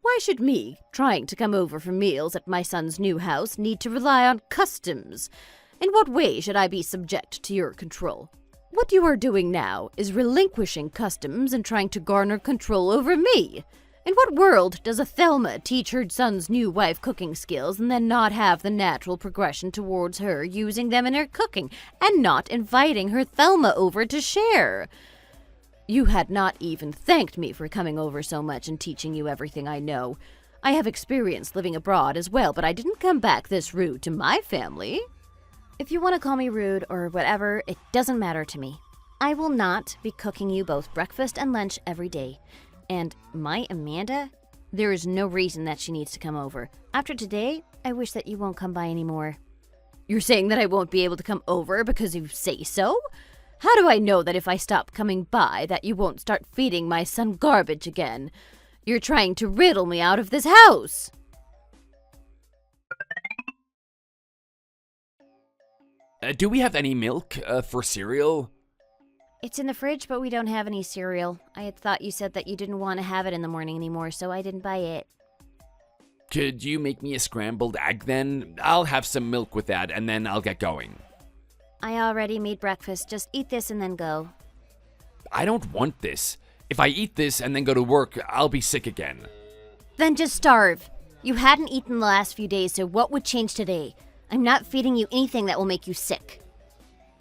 Why should me, trying to come over for meals at my son's new house, need to rely on customs? In what way should I be subject to your control? What you are doing now is relinquishing customs and trying to garner control over me. In what world does a Thelma teach her son's new wife cooking skills and then not have the natural progression towards her using them in her cooking and not inviting her Thelma over to share? You had not even thanked me for coming over so much and teaching you everything I know. I have experience living abroad as well, but I didn't come back this rude to my family. If you want to call me rude or whatever, it doesn't matter to me. I will not be cooking you both breakfast and lunch every day. And my Amanda, there is no reason that she needs to come over. After today, I wish that you won't come by anymore. You're saying that I won't be able to come over because you say so? How do I know that if I stop coming by that you won't start feeding my son garbage again? You're trying to riddle me out of this house. Do we have any milk for cereal? It's in the fridge, but we don't have any cereal. I had thought you said that you didn't want to have it in the morning anymore, so I didn't buy it. Could you make me a scrambled egg then? I'll have some milk with that, and then I'll get going. I already made breakfast. Just eat this and then go. I don't want this. If I eat this and then go to work, I'll be sick again. Then just starve. You hadn't eaten the last few days, so what would change today? I'm not feeding you anything that will make you sick.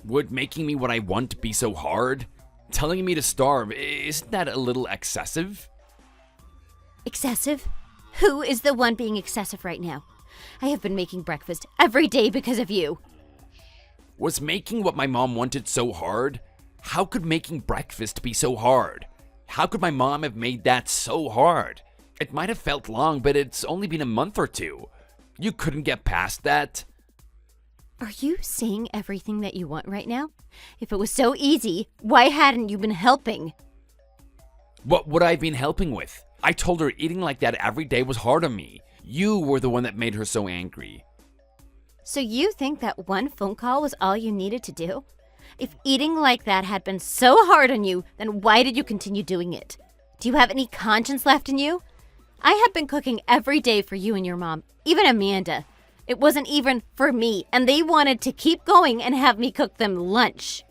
Would making me what I want be so hard? Telling me to starve, isn't that a little excessive? Excessive? Who is the one being excessive right now? I have been making breakfast every day because of you. Was making what my mom wanted so hard? How could making breakfast be so hard? How could my mom have made that so hard? It might have felt long, but it's only been a month or two. You couldn't get past that? Are you saying everything that you want right now? If it was so easy, why hadn't you been helping? What would I have been helping with? I told her eating like that every day was hard on me. You were the one that made her so angry. So you think that one phone call was all you needed to do? If eating like that had been so hard on you, then why did you continue doing it? Do you have any conscience left in you? I have been cooking every day for you and your mom, even Amanda. It wasn't even for me, and they wanted to keep going and have me cook them lunch.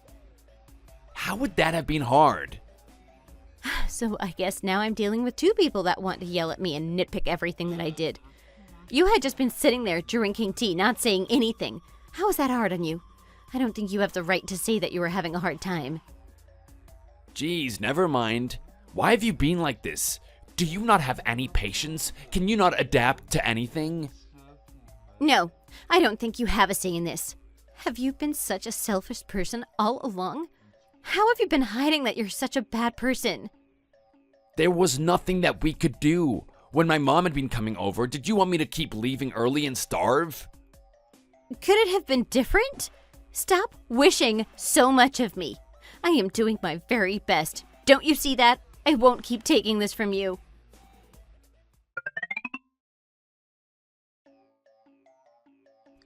How would that have been hard? So I guess now I'm dealing with two people that want to yell at me and nitpick everything that I did. You had just been sitting there drinking tea, not saying anything. How is that hard on you? I don't think you have the right to say that you were having a hard time. Geez, never mind. Why have you been like this? Do you not have any patience? Can you not adapt to anything? No, I don't think you have a say in this. Have you been such a selfish person all along? How have you been hiding that you're such a bad person? There was nothing that we could do. When my mom had been coming over, did you want me to keep leaving early and starve? Could it have been different? Stop wishing so much of me. I am doing my very best. Don't you see that? I won't keep taking this from you.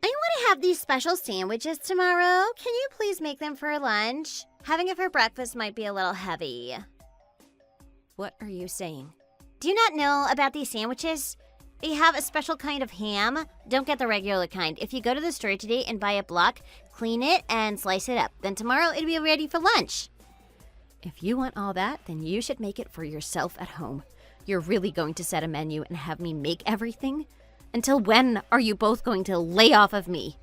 I want to have these special sandwiches tomorrow. Can you please make them for lunch? Having it for breakfast might be a little heavy. What are you saying? Do you not know about these sandwiches? They have a special kind of ham. Don't get the regular kind. If you go to the store today and buy a block, clean it and slice it up. Then tomorrow it'll be ready for lunch. If you want all that, then you should make it for yourself at home. You're really going to set a menu and have me make everything? Until when are you both going to lay off of me?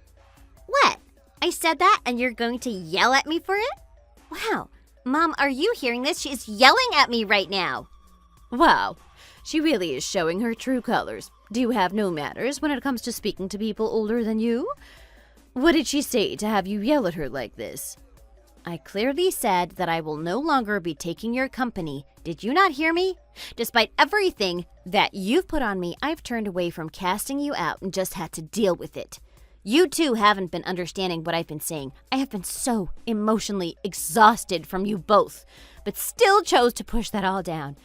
What? I said that and you're going to yell at me for it? Wow. Mom, are you hearing this? She's yelling at me right now. Wow, she really is showing her true colors. Do you have no manners when it comes to speaking to people older than you? What did she say to have you yell at her like this? I clearly said that I will no longer be taking your company. Did you not hear me? Despite everything that you've put on me, I've turned away from casting you out and just had to deal with it. You too haven't been understanding what I've been saying. I have been so emotionally exhausted from you both, but still chose to push that all down.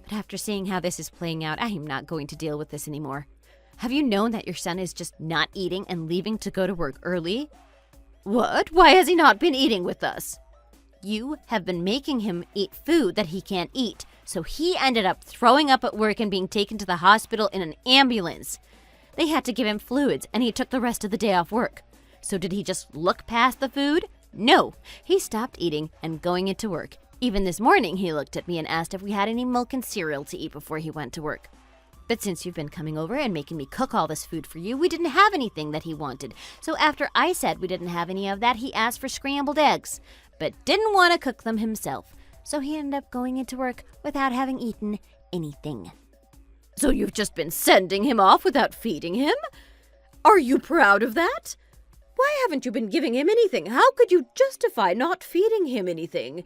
But after seeing how this is playing out, I am not going to deal with this anymore. Have you known that your son is just not eating and leaving to go to work early? What? Why has he not been eating with us? You have been making him eat food that he can't eat, so he ended up throwing up at work and being taken to the hospital in an ambulance. They had to give him fluids, and he took the rest of the day off work. So did he just look past the food? No, he stopped eating and going into work. Even this morning, he looked at me and asked if we had any milk and cereal to eat before he went to work. But since you've been coming over and making me cook all this food for you, we didn't have anything that he wanted. So after I said we didn't have any of that, he asked for scrambled eggs, but didn't want to cook them himself. So he ended up going into work without having eaten anything. So you've just been sending him off without feeding him? Are you proud of that? Why haven't you been giving him anything? How could you justify not feeding him anything?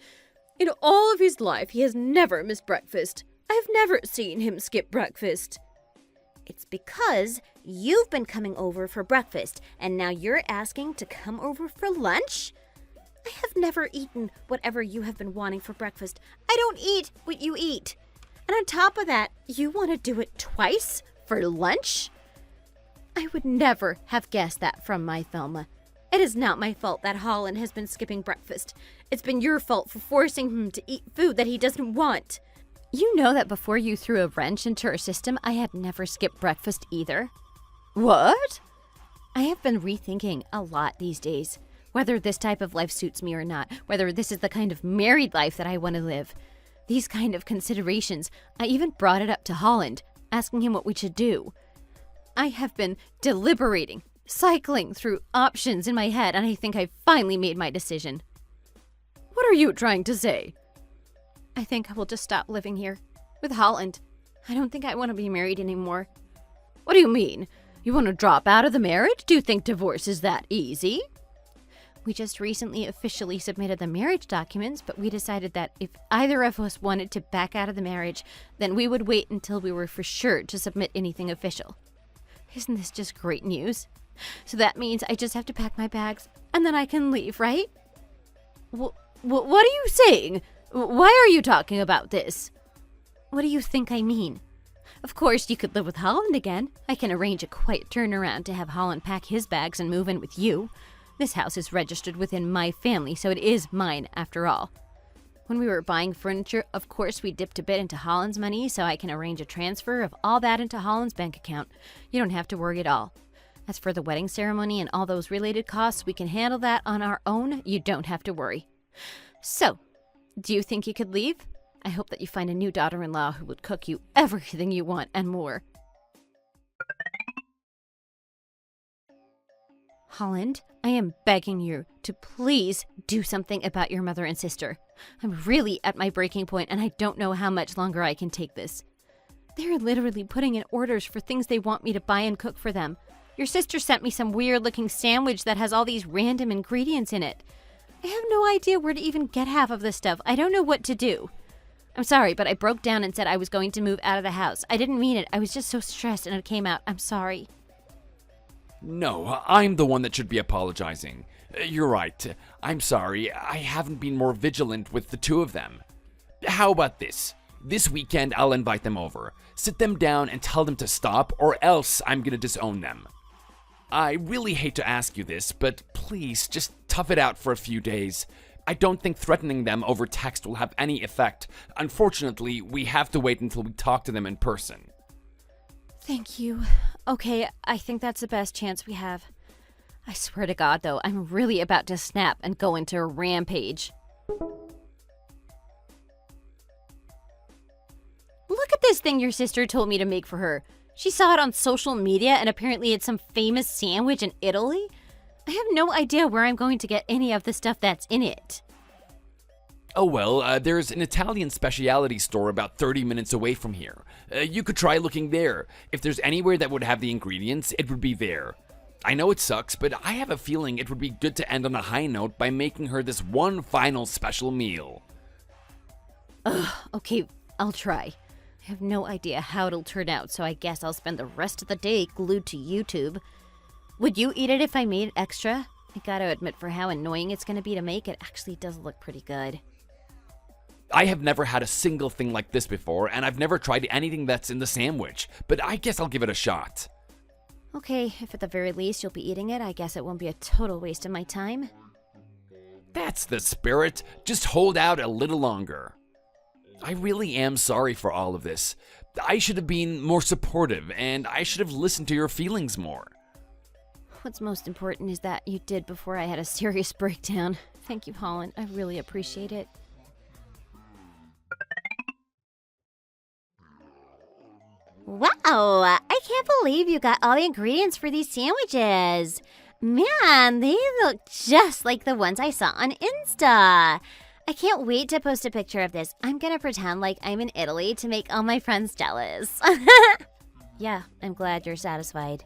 In all of his life, he has never missed breakfast. I've never seen him skip breakfast. It's because you've been coming over for breakfast, and now you're asking to come over for lunch? I have never eaten whatever you have been wanting for breakfast. I don't eat what you eat. And on top of that, you want to do it twice for lunch? I would never have guessed that from my Thelma. It is not my fault that Holland has been skipping breakfast. It's been your fault for forcing him to eat food that he doesn't want. You know that before you threw a wrench into our system, I had never skipped breakfast either. What? I have been rethinking a lot these days. Whether this type of life suits me or not, whether this is the kind of married life that I want to live. These kind of considerations, I even brought it up to Holland, asking him what we should do. I have been deliberating, cycling through options in my head, and I think I've finally made my decision. What are you trying to say? I think I will just stop living here with Holland. I don't think I want to be married anymore. What do you mean? You want to drop out of the marriage? Do you think divorce is that easy? We just recently officially submitted the marriage documents, but we decided that if either of us wanted to back out of the marriage, then we would wait until we were for sure to submit anything official. Isn't this just great news? So that means I just have to pack my bags and then I can leave, right? What are you saying? Why are you talking about this? What do you think I mean? Of course, you could live with Holland again. I can arrange a quiet turnaround to have Holland pack his bags and move in with you. This house is registered within my family, so it is mine after all. When we were buying furniture, of course, we dipped a bit into Holland's money, so I can arrange a transfer of all that into Holland's bank account. You don't have to worry at all. As for the wedding ceremony and all those related costs, we can handle that on our own. You don't have to worry. So, do you think you could leave? I hope that you find a new daughter-in-law who would cook you everything you want and more. Holland, I am begging you to please do something about your mother and sister. I'm really at my breaking point and I don't know how much longer I can take this. They're literally putting in orders for things they want me to buy and cook for them. Your sister sent me some weird-looking sandwich that has all these random ingredients in it. I have no idea where to even get half of this stuff. I don't know what to do. I'm sorry, but I broke down and said I was going to move out of the house. I didn't mean it. I was just so stressed and it came out. I'm sorry. No, I'm the one that should be apologizing. You're right. I'm sorry. I haven't been more vigilant with the two of them. How about this? This weekend, I'll invite them over. Sit them down and tell them to stop, or else I'm gonna disown them. I really hate to ask you this, but please, just tough it out for a few days. I don't think threatening them over text will have any effect. Unfortunately, we have to wait until we talk to them in person. Thank you. Okay, I think that's the best chance we have. I swear to God, though, I'm really about to snap and go into a rampage. Look at this thing your sister told me to make for her. She saw it on social media and apparently it's some famous sandwich in Italy. I have no idea where I'm going to get any of the stuff that's in it. Oh well, there's an Italian specialty store about 30 minutes away from here. You could try looking there. If there's anywhere that would have the ingredients, it would be there. I know it sucks, but I have a feeling it would be good to end on a high note by making her this one final special meal. Okay, I'll try. I have no idea how it'll turn out, so I guess I'll spend the rest of the day glued to YouTube. Would you eat it if I made it extra? I gotta admit, for how annoying it's gonna be to make, it actually does look pretty good. I have never had a single thing like this before, and I've never tried anything that's in the sandwich, but I guess I'll give it a shot. Okay, if at the very least you'll be eating it, I guess it won't be a total waste of my time. That's the spirit. Just hold out a little longer. I really am sorry for all of this. I should have been more supportive, and I should have listened to your feelings more. What's most important is that you did before I had a serious breakdown. Thank you, Holland. I really appreciate it. Wow, I can't believe you got all the ingredients for these sandwiches. Man, they look just like the ones I saw on Insta. I can't wait to post a picture of this. I'm gonna pretend like I'm in Italy to make all my friends jealous. Yeah, I'm glad you're satisfied.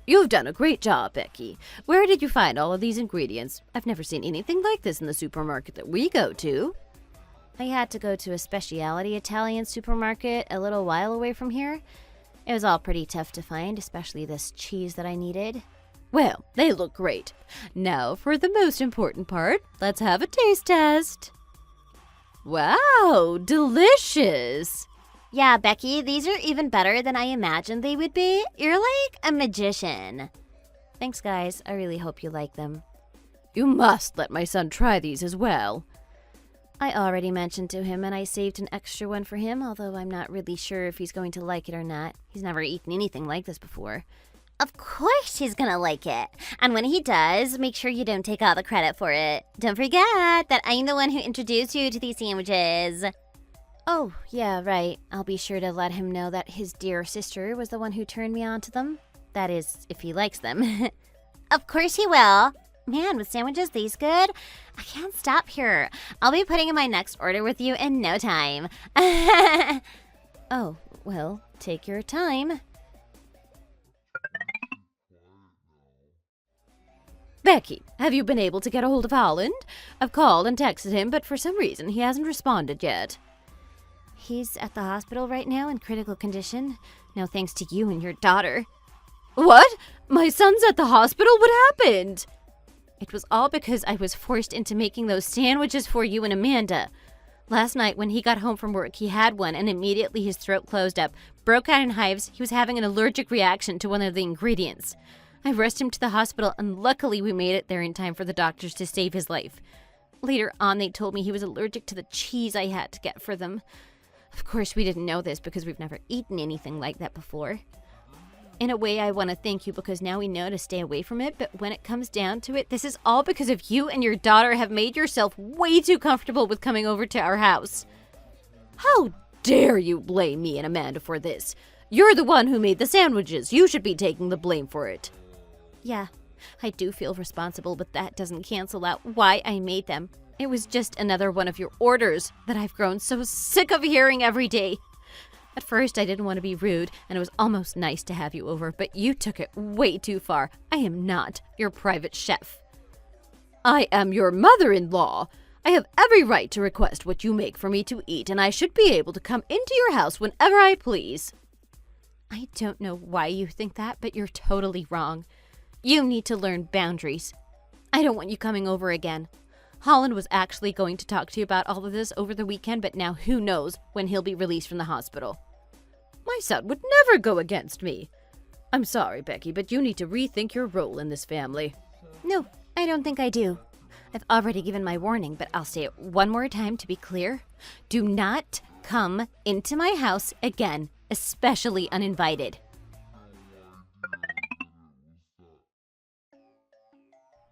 You've done a great job, Becky. Where did you find all of these ingredients? I've never seen anything like this in the supermarket that we go to. I had to go to a specialty Italian supermarket a little while away from here. It was all pretty tough to find, especially this cheese that I needed. Well, they look great. Now for the most important part, let's have a taste test. Wow, delicious! Yeah, Becky, these are even better than I imagined they would be. You're like a magician. Thanks, guys. I really hope you like them. You must let my son try these as well. I already mentioned to him, and I saved an extra one for him, although I'm not really sure if he's going to like it or not. He's never eaten anything like this before. Of course he's gonna like it. And when he does, make sure you don't take all the credit for it. Don't forget that I'm the one who introduced you to these sandwiches. Oh, yeah, right. I'll be sure to let him know that his dear sister was the one who turned me on to them. That is, if he likes them. Of course he will. Man, with sandwiches these good, I can't stop here. I'll be putting in my next order with you in no time. Oh, well, take your time. Becky, have you been able to get a hold of Holland? I've called and texted him, but for some reason he hasn't responded yet. He's at the hospital right now in critical condition. No thanks to you and your daughter. What? My son's at the hospital? What happened? It was all because I was forced into making those sandwiches for you and Amanda. Last night, when he got home from work, he had one, and immediately his throat closed up, broke out in hives. He was having an allergic reaction to one of the ingredients. I rushed him to the hospital, and luckily we made it there in time for the doctors to save his life. Later on, they told me he was allergic to the cheese I had to get for them. Of course, we didn't know this because we've never eaten anything like that before. In a way, I want to thank you because now we know to stay away from it, but when it comes down to it, this is all because of you and your daughter have made yourself way too comfortable with coming over to our house. How dare you blame me and Amanda for this? You're the one who made the sandwiches. You should be taking the blame for it. Yeah, I do feel responsible, but that doesn't cancel out why I made them. It was just another one of your orders that I've grown so sick of hearing every day. At first, I didn't want to be rude, and it was almost nice to have you over, but you took it way too far. I am not your private chef. I am your mother-in-law. I have every right to request what you make for me to eat, and I should be able to come into your house whenever I please. I don't know why you think that, but you're totally wrong. You need to learn boundaries. I don't want you coming over again. Holland was actually going to talk to you about all of this over the weekend, but now who knows when he'll be released from the hospital. My son would never go against me. I'm sorry, Becky, but you need to rethink your role in this family. No, I don't think I do. I've already given my warning, but I'll say it one more time to be clear. Do not come into my house again, especially uninvited.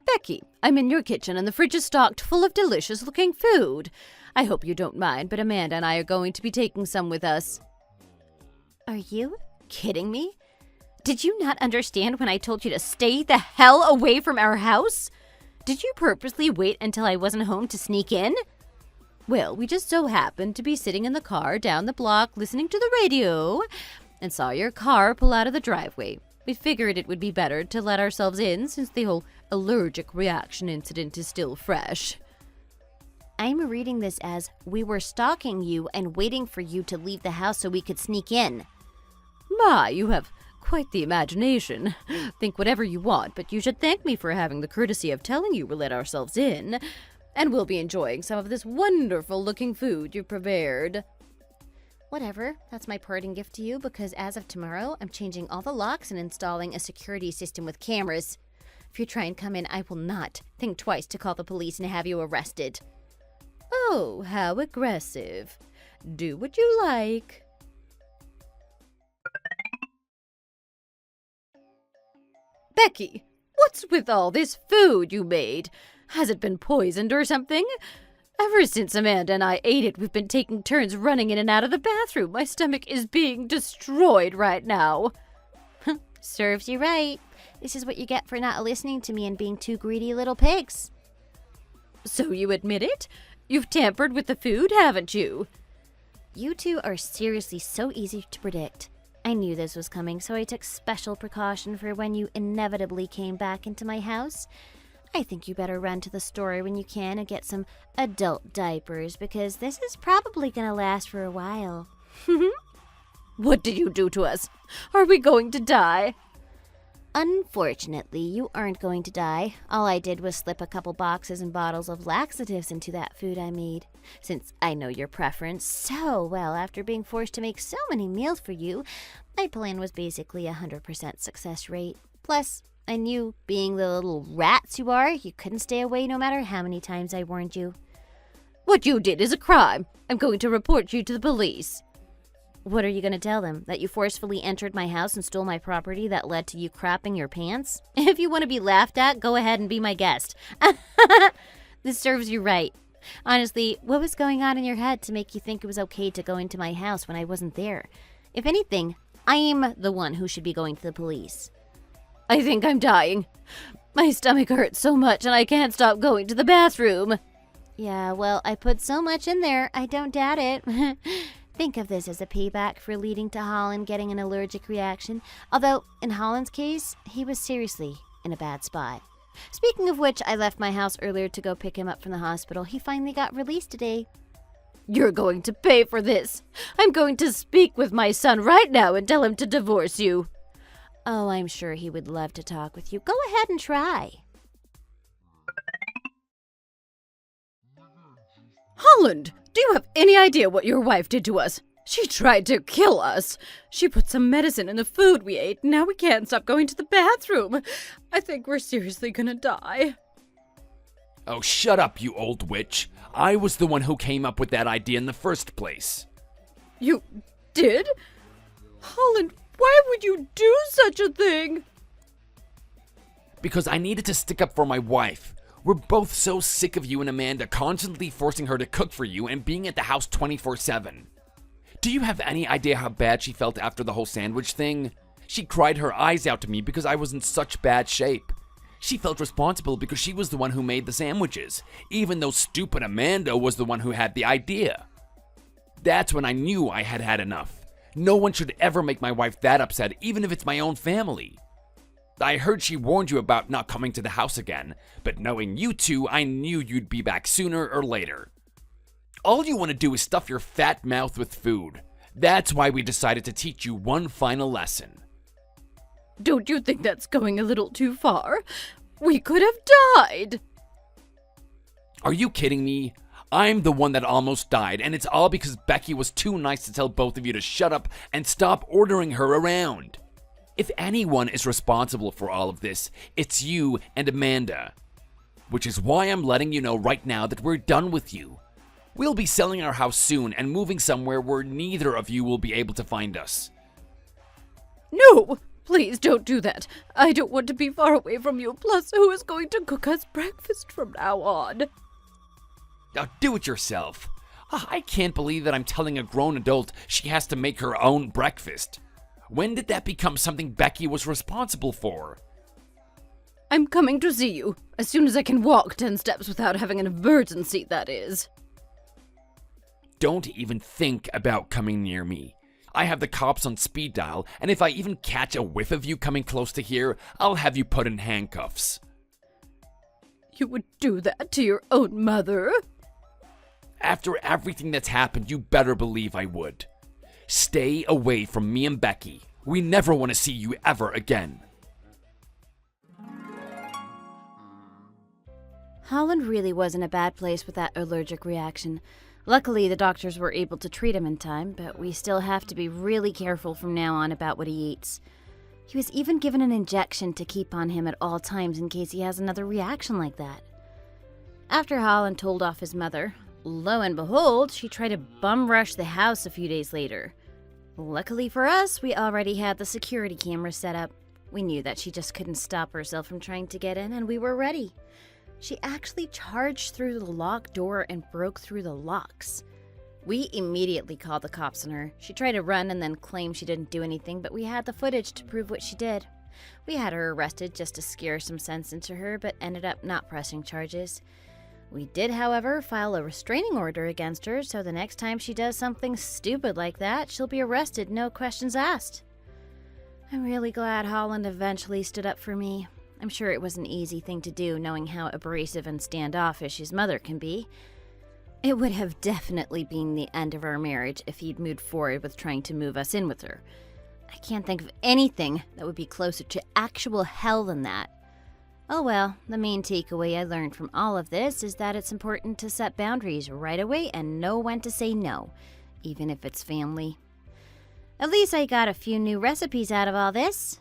Becky, I'm in your kitchen and the fridge is stocked full of delicious-looking food. I hope you don't mind, but Amanda and I are going to be taking some with us. Are you kidding me? Did you not understand when I told you to stay the hell away from our house? Did you purposely wait until I wasn't home to sneak in? Well, we just so happened to be sitting in the car down the block listening to the radio and saw your car pull out of the driveway. We figured it would be better to let ourselves in since the whole allergic reaction incident is still fresh. I'm reading this as we were stalking you and waiting for you to leave the house so we could sneak in. My, you have quite the imagination. Think whatever you want, but you should thank me for having the courtesy of telling you we'll let ourselves in. And we'll be enjoying some of this wonderful-looking food you prepared. Whatever, that's my parting gift to you because as of tomorrow, I'm changing all the locks and installing a security system with cameras. If you try and come in, I will not think twice to call the police and have you arrested. Oh, how aggressive. Do what you like. Becky, what's with all this food you made? Has it been poisoned or something? Ever since Amanda and I ate it, we've been taking turns running in and out of the bathroom. My stomach is being destroyed right now. Serves you right. This is what you get for not listening to me and being two greedy little pigs. So you admit it? You've tampered with the food, haven't you? You two are seriously so easy to predict. I knew this was coming, so I took special precaution for when you inevitably came back into my house. I think you better run to the store when you can and get some adult diapers because this is probably going to last for a while. What did you do to us? Are we going to die? Unfortunately, you aren't going to die. All I did was slip a couple boxes and bottles of laxatives into that food I made. Since I know your preference so well after being forced to make so many meals for you, my plan was basically 100% success rate. Plus, I knew, being the little rats you are, you couldn't stay away no matter how many times I warned you. What you did is a crime. I'm going to report you to the police. What are you going to tell them? That you forcefully entered my house and stole my property that led to you crapping your pants? If you want to be laughed at, go ahead and be my guest. This serves you right. Honestly, what was going on in your head to make you think it was okay to go into my house when I wasn't there? If anything, I'm the one who should be going to the police. I think I'm dying. My stomach hurts so much and I can't stop going to the bathroom. Yeah, well, I put so much in there, I don't doubt it. Think of this as a payback for leading to Holland getting an allergic reaction. Although, in Holland's case, he was seriously in a bad spot. Speaking of which, I left my house earlier to go pick him up from the hospital. He finally got released today. You're going to pay for this. I'm going to speak with my son right now and tell him to divorce you. Oh, I'm sure he would love to talk with you. Go ahead and try. Holland, do you have any idea what your wife did to us? She tried to kill us. She put some medicine in the food we ate. Now we can't stop going to the bathroom. I think we're seriously gonna die. Oh, shut up, you old witch. I was the one who came up with that idea in the first place. You did? Holland, why would you do such a thing? Because I needed to stick up for my wife. We're both so sick of you and Amanda constantly forcing her to cook for you and being at the house 24/7. Do you have any idea how bad she felt after the whole sandwich thing? She cried her eyes out to me because I was in such bad shape. She felt responsible because she was the one who made the sandwiches, even though stupid Amanda was the one who had the idea. That's when I knew I had had enough. No one should ever make my wife that upset, even if it's my own family. I heard she warned you about not coming to the house again, but knowing you two, I knew you'd be back sooner or later. All you want to do is stuff your fat mouth with food. That's why we decided to teach you one final lesson. Don't you think that's going a little too far? We could have died. Are you kidding me? I'm the one that almost died, and it's all because Becky was too nice to tell both of you to shut up and stop ordering her around. If anyone is responsible for all of this, it's you and Amanda. Which is why I'm letting you know right now that we're done with you. We'll be selling our house soon and moving somewhere where neither of you will be able to find us. No, please don't do that. I don't want to be far away from you. Plus, who is going to cook us breakfast from now on? Now do it yourself. I can't believe that I'm telling a grown adult she has to make her own breakfast. When did that become something Becky was responsible for? I'm coming to see you. As soon as I can walk 10 steps without having an emergency, that is. Don't even think about coming near me. I have the cops on speed dial, and if I even catch a whiff of you coming close to here, I'll have you put in handcuffs. You would do that to your own mother? After everything that's happened, you better believe I would. Stay away from me and Becky. We never want to see you ever again. Holland really was in a bad place with that allergic reaction. Luckily, the doctors were able to treat him in time, but we still have to be really careful from now on about what he eats. He was even given an injection to keep on him at all times in case he has another reaction like that. After Holland told off his mother, lo and behold, she tried to bum rush the house a few days later. Luckily for us, we already had the security cameras set up. We knew that she just couldn't stop herself from trying to get in, and we were ready. She actually charged through the locked door and broke through the locks. We immediately called the cops on her. She tried to run and then claimed she didn't do anything, but we had the footage to prove what she did. We had her arrested just to scare some sense into her, but ended up not pressing charges. We did, however, file a restraining order against her, so the next time she does something stupid like that, she'll be arrested, no questions asked. I'm really glad Holland eventually stood up for me. I'm sure it was an easy thing to do, knowing how abrasive and standoffish his mother can be. It would have definitely been the end of our marriage if he'd moved forward with trying to move us in with her. I can't think of anything that would be closer to actual hell than that. Oh well, the main takeaway I learned from all of this is that it's important to set boundaries right away and know when to say no, even if it's family. At least I got a few new recipes out of all this.